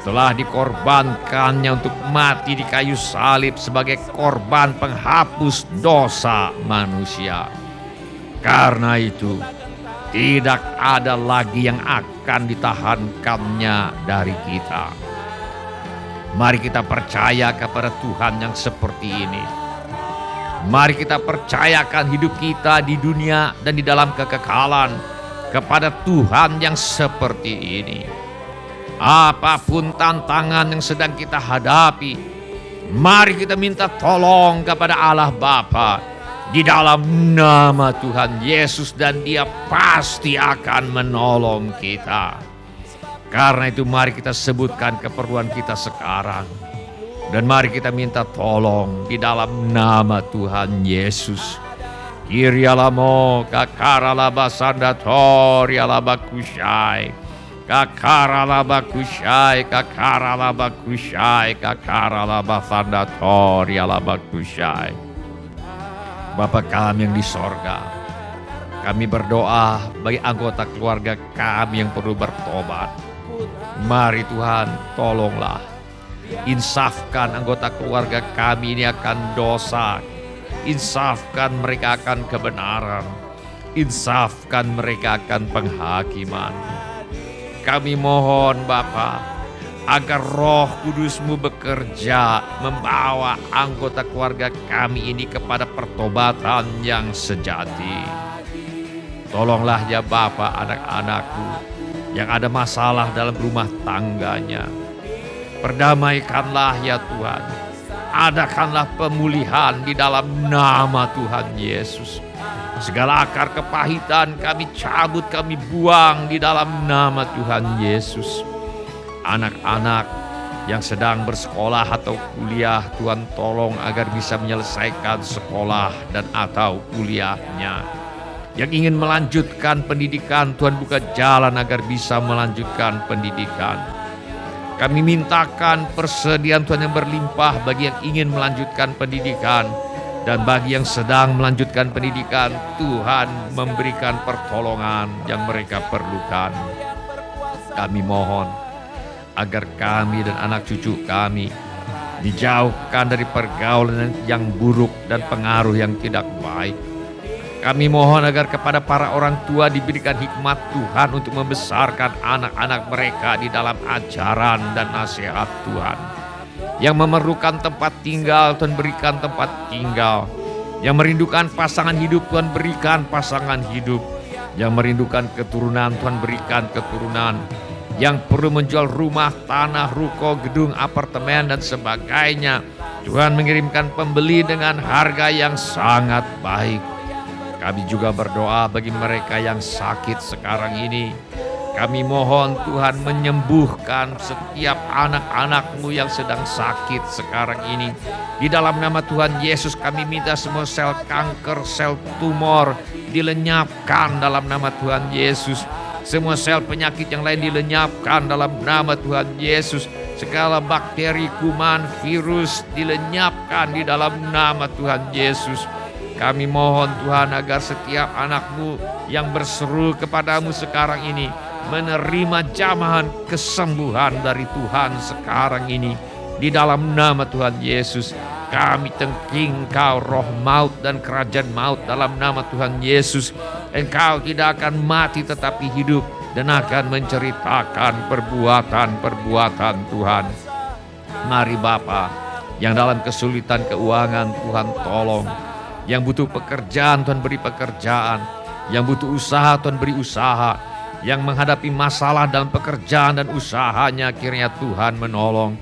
telah dikorbankannya untuk mati di kayu salib sebagai korban penghapus dosa manusia. Karena itu, tidak ada lagi yang akan ditahankannya dari kita. Mari kita percaya kepada Tuhan yang seperti ini. Mari kita percayakan hidup kita di dunia dan di dalam kekekalan kepada Tuhan yang seperti ini. Apapun tantangan yang sedang kita hadapi, mari kita minta tolong kepada Allah Bapa di dalam nama Tuhan Yesus, dan Dia pasti akan menolong kita. Karena itu mari kita sebutkan keperluan kita sekarang. Dan mari kita minta tolong di dalam nama Tuhan Yesus. Kirialamo kakaralaba sandatori alaba kushai. Kakaralaba kushai, kakaralaba kushai, kakaralaba sandatori alaba kushai. Bapa kami yang di sorga, kami berdoa bagi anggota keluarga kami yang perlu bertobat. Mari Tuhan, tolonglah. Insafkan anggota keluarga kami ini akan dosa. Insafkan mereka akan kebenaran. Insafkan mereka akan penghakiman. Kami mohon Bapa, agar Roh Kudus-Mu bekerja membawa anggota keluarga kami ini kepada pertobatan yang sejati. Tolonglah ya Bapa anak-anakku yang ada masalah dalam rumah tangganya. Perdamaikanlah ya Tuhan. Adakanlah pemulihan di dalam nama Tuhan Yesus. Segala akar kepahitan kami cabut, kami buang di dalam nama Tuhan Yesus. Anak-anak yang sedang bersekolah atau kuliah, Tuhan tolong agar bisa menyelesaikan sekolah dan atau kuliahnya. Yang ingin melanjutkan pendidikan, Tuhan buka jalan agar bisa melanjutkan pendidikan. Kami mintakan persediaan Tuhan yang berlimpah bagi yang ingin melanjutkan pendidikan. Dan bagi yang sedang melanjutkan pendidikan, Tuhan memberikan pertolongan yang mereka perlukan. Kami mohon agar kami dan anak cucu kami dijauhkan dari pergaulan yang buruk dan pengaruh yang tidak baik. Kami mohon agar kepada para orang tua diberikan hikmat Tuhan untuk membesarkan anak-anak mereka di dalam ajaran dan nasihat Tuhan. Yang memerlukan tempat tinggal, Tuhan berikan tempat tinggal. Yang merindukan pasangan hidup, Tuhan berikan pasangan hidup. Yang merindukan keturunan, Tuhan berikan keturunan. Yang perlu menjual rumah, tanah, ruko, gedung, apartemen, dan sebagainya, Tuhan mengirimkan pembeli dengan harga yang sangat baik. Kami juga berdoa bagi mereka yang sakit sekarang ini. Kami mohon Tuhan menyembuhkan setiap anak-anak-Mu yang sedang sakit sekarang ini. Di dalam nama Tuhan Yesus kami minta semua sel kanker, sel tumor dilenyapkan dalam nama Tuhan Yesus. Semua sel penyakit yang lain dilenyapkan dalam nama Tuhan Yesus. Segala bakteri, kuman, virus dilenyapkan di dalam nama Tuhan Yesus. Kami mohon Tuhan agar setiap anak-Mu yang berseru kepadamu sekarang ini menerima jamahan kesembuhan dari Tuhan sekarang ini. Di dalam nama Tuhan Yesus kami tengking Engkau roh maut dan kerajaan maut dalam nama Tuhan Yesus. Engkau tidak akan mati tetapi hidup dan akan menceritakan perbuatan-perbuatan Tuhan. Mari Bapa, yang dalam kesulitan keuangan Tuhan tolong. Yang butuh pekerjaan Tuhan beri pekerjaan. Yang butuh usaha Tuhan beri usaha. Yang menghadapi masalah dalam pekerjaan dan usahanya kiranya Tuhan menolong.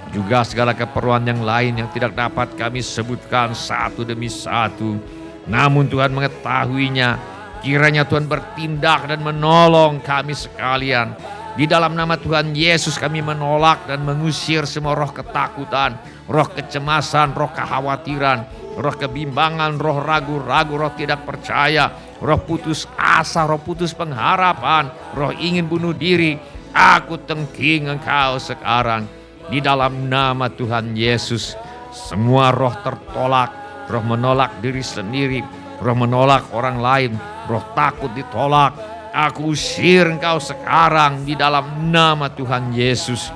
Juga segala keperluan yang lain yang tidak dapat kami sebutkan satu demi satu. Namun Tuhan mengetahuinya. Kiranya Tuhan bertindak dan menolong kami sekalian. Di dalam nama Tuhan Yesus kami menolak dan mengusir semua roh ketakutan, roh kecemasan, roh kekhawatiran, roh kebimbangan, roh ragu-ragu, roh tidak percaya, roh putus asa, roh putus pengharapan, roh ingin bunuh diri. Aku tengking Engkau sekarang. Di dalam nama Tuhan Yesus, semua roh tertolak, roh menolak diri sendiri, roh menolak orang lain, roh takut ditolak. Aku usir Engkau sekarang di dalam nama Tuhan Yesus.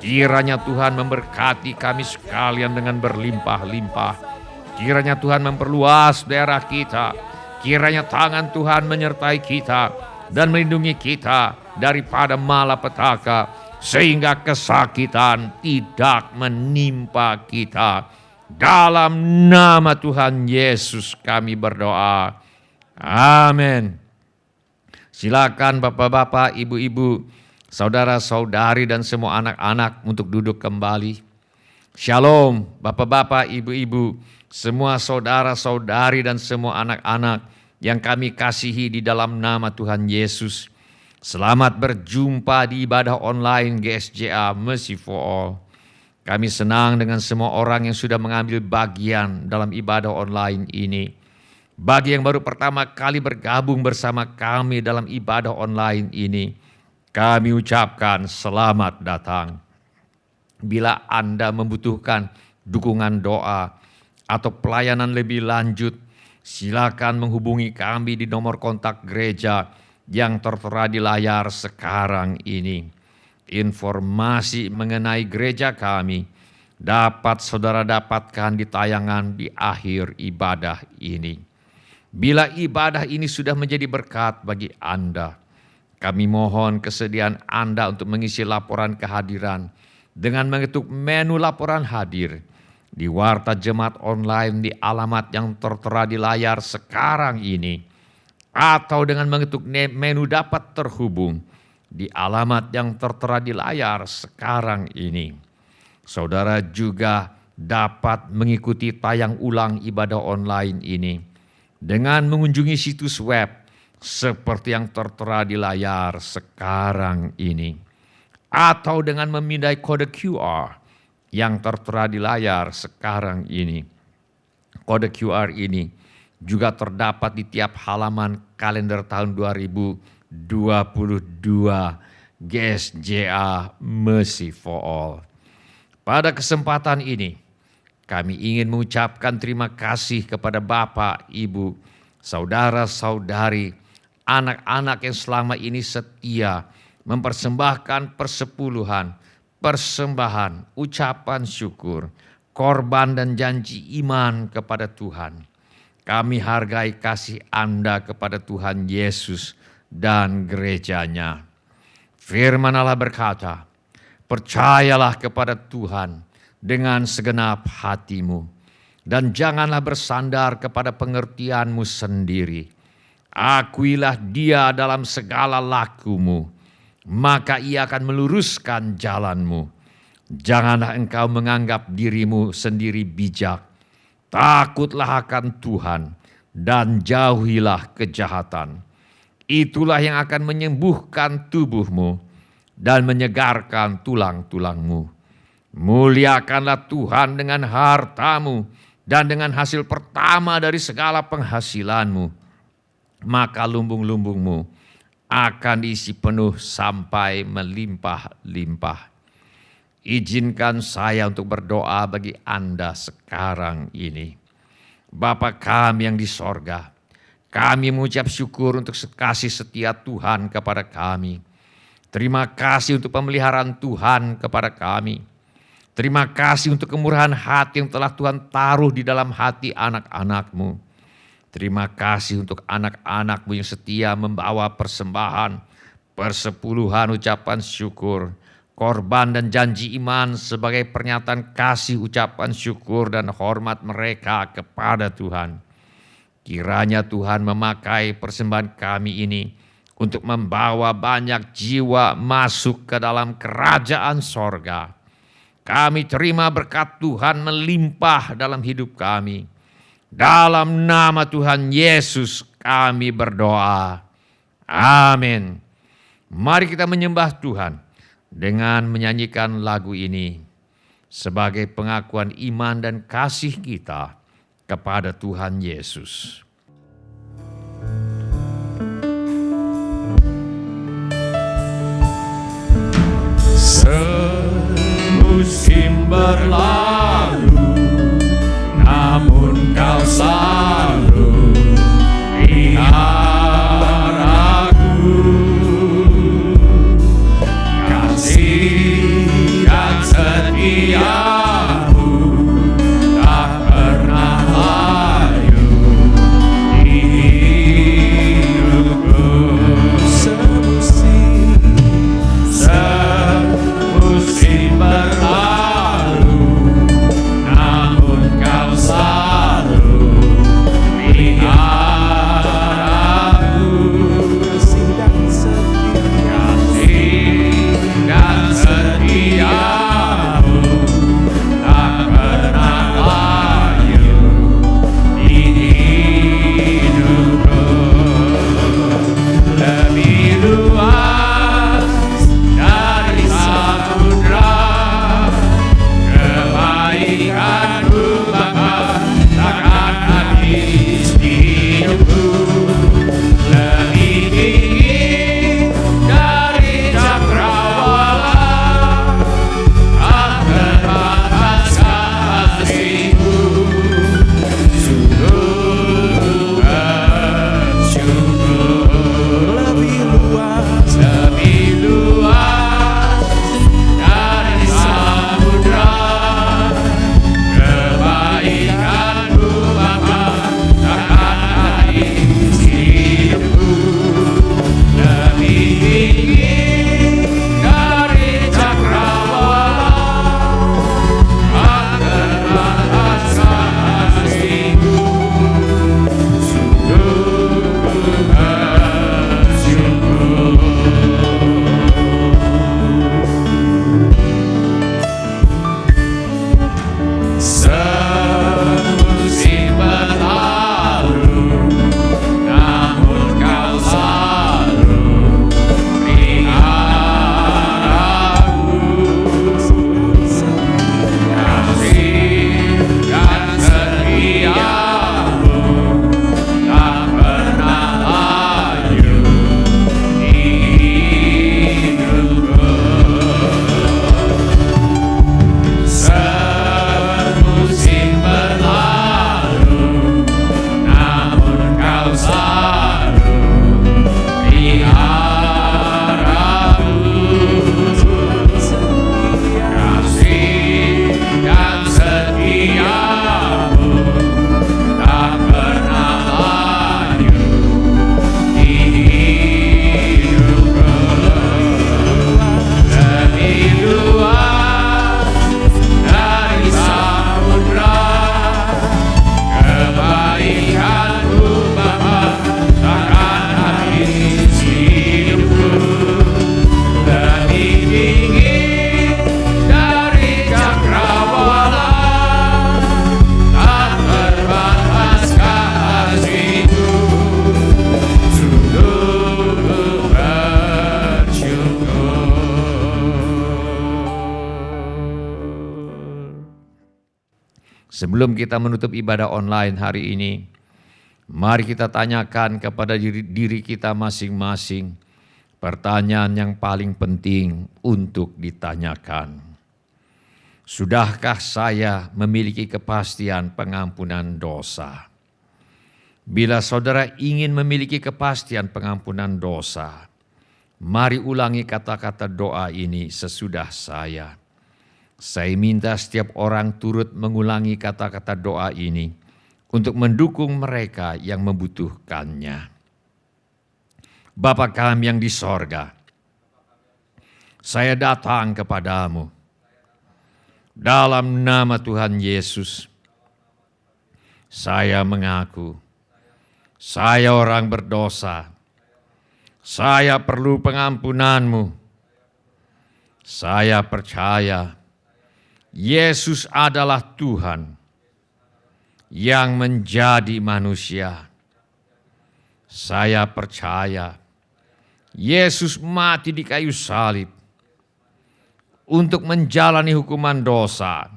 Kiranya Tuhan memberkati kami sekalian dengan berlimpah-limpah. Kiranya Tuhan memperluas daerah kita. Kiranya tangan Tuhan menyertai kita dan melindungi kita daripada malapetaka, sehingga kesakitan tidak menimpa kita. Dalam nama Tuhan Yesus kami berdoa. Amin. Silakan bapak-bapak, ibu-ibu, saudara-saudari dan semua anak-anak untuk duduk kembali. Shalom bapak-bapak, ibu-ibu, semua saudara-saudari dan semua anak-anak yang kami kasihi di dalam nama Tuhan Yesus. Selamat berjumpa di ibadah online GSJA Mercy for All. Kami senang dengan semua orang yang sudah mengambil bagian dalam ibadah online ini. Bagi yang baru pertama kali bergabung bersama kami dalam ibadah online ini, kami ucapkan selamat datang. Bila Anda membutuhkan dukungan doa atau pelayanan lebih lanjut, silakan menghubungi kami di nomor kontak gereja yang tertera di layar sekarang ini. Informasi mengenai gereja kami dapat saudara dapatkan di tayangan di akhir ibadah ini. Bila ibadah ini sudah menjadi berkat bagi Anda, kami mohon kesediaan Anda untuk mengisi laporan kehadiran dengan mengetuk menu laporan hadir di Warta Jemaat Online di alamat yang tertera di layar sekarang ini, atau dengan mengetuk menu dapat terhubung di alamat yang tertera di layar sekarang ini. Saudara juga dapat mengikuti tayang ulang ibadah online ini dengan mengunjungi situs web seperti yang tertera di layar sekarang ini, atau dengan memindai kode QR yang tertera di layar sekarang ini. Kode QR ini juga terdapat di tiap halaman kalender tahun 2022 GSJA Mercy for All. Pada kesempatan ini, kami ingin mengucapkan terima kasih kepada Bapak, Ibu, saudara-saudari, anak-anak yang selama ini setia mempersembahkan persepuluhan, persembahan, ucapan syukur, korban dan janji iman kepada Tuhan. Kami hargai kasih Anda kepada Tuhan Yesus dan gerejanya. Firman Allah berkata, percayalah kepada Tuhan dengan segenap hatimu, dan janganlah bersandar kepada pengertianmu sendiri. Akuilah Dia dalam segala lakumu, maka Ia akan meluruskan jalanmu. Janganlah engkau menganggap dirimu sendiri bijak. Takutlah akan Tuhan dan jauhilah kejahatan. Itulah yang akan menyembuhkan tubuhmu dan menyegarkan tulang-tulangmu. Muliakanlah Tuhan dengan hartamu dan dengan hasil pertama dari segala penghasilanmu. Maka lumbung-lumbungmu akan diisi penuh sampai melimpah-limpah. Izinkan saya untuk berdoa bagi Anda sekarang ini. Bapa kami yang di sorga, kami mengucap syukur untuk kasih setia Tuhan kepada kami. Terima kasih untuk pemeliharaan Tuhan kepada kami. Terima kasih untuk kemurahan hati yang telah Tuhan taruh di dalam hati anak-anak-Mu. Terima kasih untuk anak-anak-Mu yang setia membawa persembahan, persepuluhan ucapan syukur, korban dan janji iman sebagai pernyataan kasih, ucapan syukur dan hormat mereka kepada Tuhan. Kiranya Tuhan memakai persembahan kami ini untuk membawa banyak jiwa masuk ke dalam kerajaan sorga. Kami terima berkat Tuhan melimpah dalam hidup kami. Dalam nama Tuhan Yesus kami berdoa. Amin. Mari kita menyembah Tuhan dengan menyanyikan lagu ini sebagai pengakuan iman dan kasih kita kepada Tuhan Yesus. Semusim berlalu, namun Kau selalu ingat aku. Kasih dan setiamu tak pernah layu di hidupku. Semusim berlalu, Sebelum kita menutup ibadah online hari ini, mari kita tanyakan kepada diri kita masing-masing pertanyaan yang paling penting untuk ditanyakan. Sudahkah saya memiliki kepastian pengampunan dosa? Bila saudara ingin memiliki kepastian pengampunan dosa, mari ulangi kata-kata doa ini sesudah saya. Saya minta setiap orang turut mengulangi kata-kata doa ini untuk mendukung mereka yang membutuhkannya. Bapa kami yang di sorga, saya datang kepadamu dalam nama Tuhan Yesus. Saya mengaku, saya orang berdosa, saya perlu pengampunanmu. Saya percaya Yesus adalah Tuhan yang menjadi manusia. Saya percaya Yesus mati di kayu salib untuk menjalani hukuman dosa,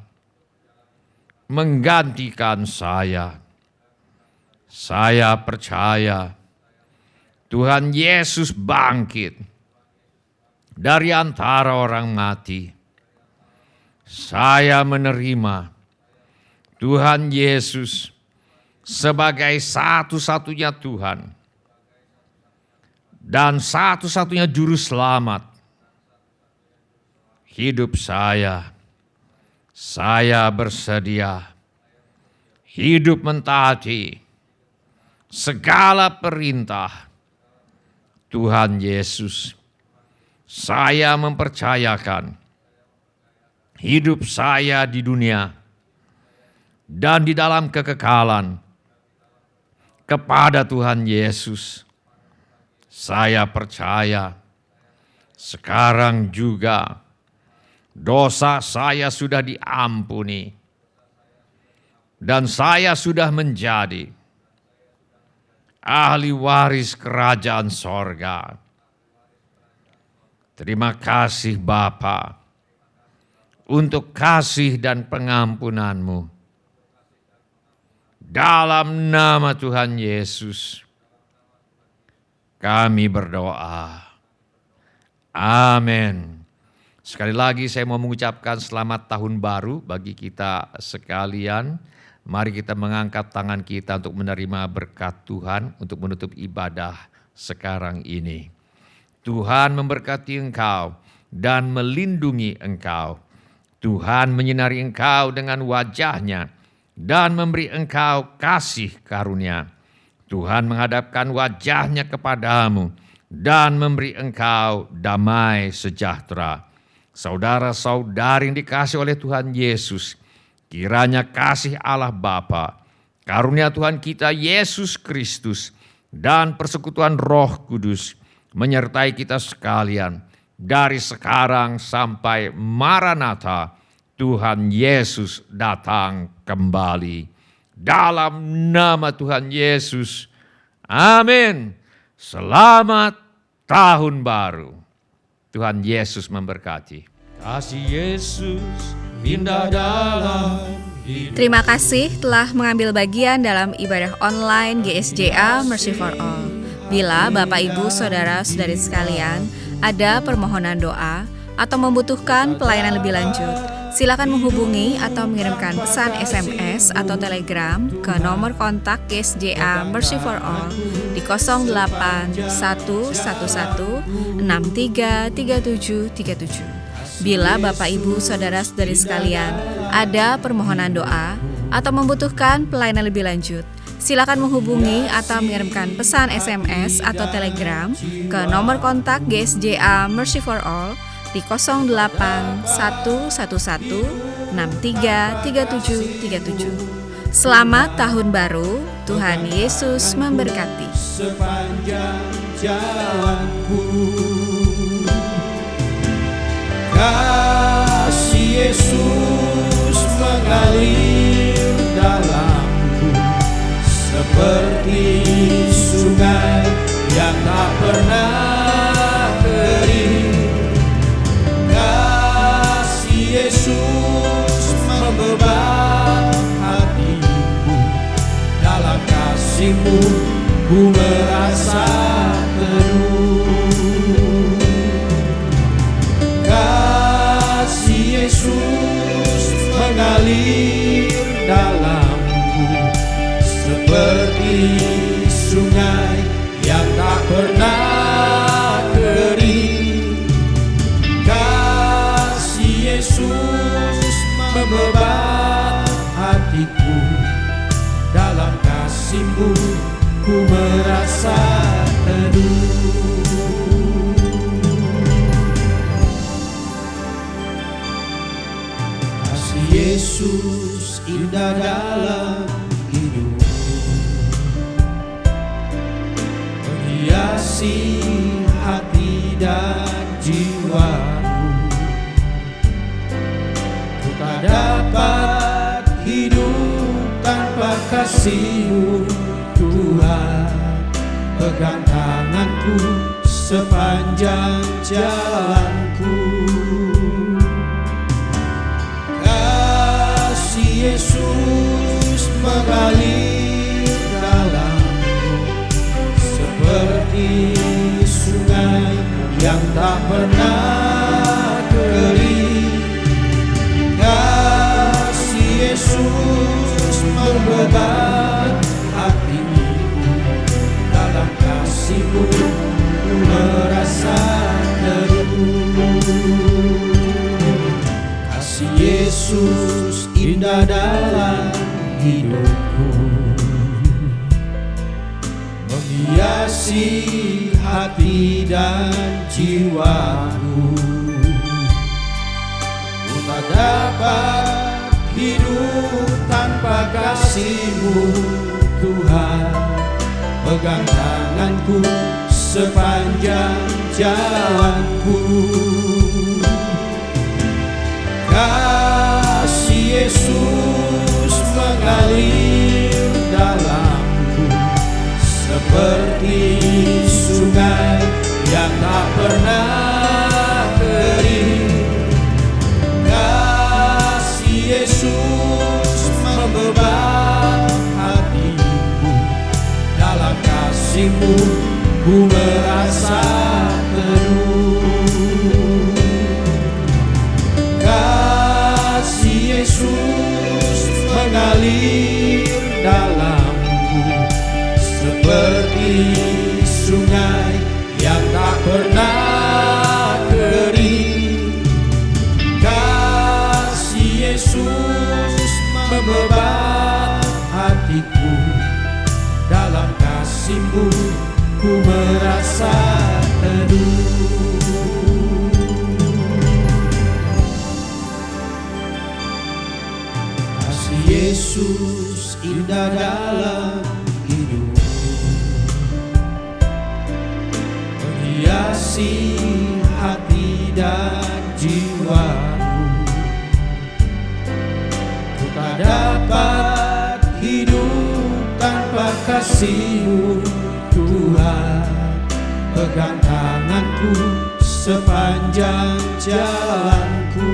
menggantikan saya. Saya percaya Tuhan Yesus bangkit dari antara orang mati. Saya menerima Tuhan Yesus sebagai satu-satunya Tuhan dan satu-satunya juru selamat hidup saya bersedia hidup mentaati segala perintah Tuhan Yesus. Saya mempercayakan hidup saya di dunia dan di dalam kekekalan kepada Tuhan Yesus. Saya percaya sekarang juga dosa saya sudah diampuni dan saya sudah menjadi ahli waris kerajaan sorga. Terima kasih Bapa untuk kasih dan pengampunanmu. Dalam nama Tuhan Yesus, kami berdoa. Amin. Sekali lagi saya mau mengucapkan selamat tahun baru bagi kita sekalian. Mari kita mengangkat tangan kita untuk menerima berkat Tuhan untuk menutup ibadah sekarang ini. Tuhan memberkati engkau dan melindungi engkau. Tuhan menyinari engkau dengan wajah-Nya dan memberi engkau kasih karunia. Tuhan menghadapkan wajah-Nya kepadamu dan memberi engkau damai sejahtera. Saudara-saudari yang dikasihi oleh Tuhan Yesus, kiranya kasih Allah Bapa, karunia Tuhan kita Yesus Kristus, dan persekutuan Roh Kudus menyertai kita sekalian dari sekarang sampai Maranatha, Tuhan Yesus datang kembali. Dalam nama Tuhan Yesus, amin. Selamat tahun baru. Tuhan Yesus memberkati. Kasih Yesus indah dalam hidup. Terima kasih telah mengambil bagian dalam ibadah online GSJA Mercy for All. Bila Bapak Ibu Saudara-saudari sekalian ada permohonan doa atau membutuhkan pelayanan lebih lanjut, silakan menghubungi atau mengirimkan pesan SMS atau Telegram ke nomor kontak GSJA Mercy for All di 08-111-633737. Bila Bapak Ibu Saudara-saudari sekalian ada permohonan doa atau membutuhkan pelayanan lebih lanjut, silakan menghubungi atau mengirimkan pesan SMS atau Telegram ke nomor kontak GSJA Mercy for All di 08-111-633737. Selamat Tahun Baru, Tuhan Yesus memberkati. Sepanjang jalanku, kasih Yesus mengalir dalamku seperti sungai yang tak pernah kering. Kasih Yesus membeban kasih-Mu ku merasa teduh. Kasih Yesus indah dalam hidupku, menghiasi hati dan jiwaku. Ku tak dapat hidup tanpa kasih-Mu Tuhan. Pegang tanganku sepanjang jalanku. Kasih Yesus mengalir dalamku seperti sungai yang tak pernah kering. Kasih Yesus membebat hatiku, dalam kasih-Mu ku merasa teduh. Kasih Yesus indah dalam hidupku, menghiasi hati dan jiwaku. Ku tak dapat hidup tanpa kasih-Mu Tuhan. Pegang tanganku sepanjang jalanku. Kasih Yesus mengalir dalamku seperti sungai yang tak pernah kering. Kasih Yesus membebat hatiku, dalam kasih-Mu ku merasa teduh. Kasih Yesus mengalir dalamku seperti sungai yang tak pernah kering. Kasih Yesus membebat hatiku, dalam kasih-Mu ku merasa teduh. Kasih Yesus indah dalam hidupku, menghiasi hati dan jiwaku. Ku tak dapat hidup tanpa kasih-Mu Tuhan. Pegang tanganku sepanjang jalanku.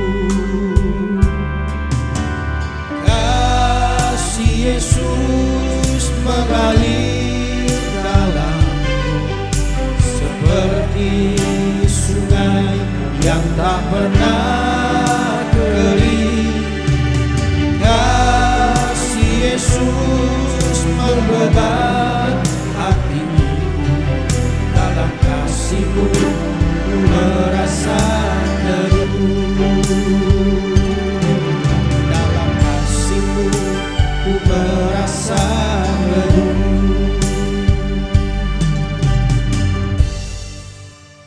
Kasih Yesus mengalir dalamku seperti sungai yang tak pernah kering. Kasih Yesus membebat hatiku, dalam kasih-Mu ku merasa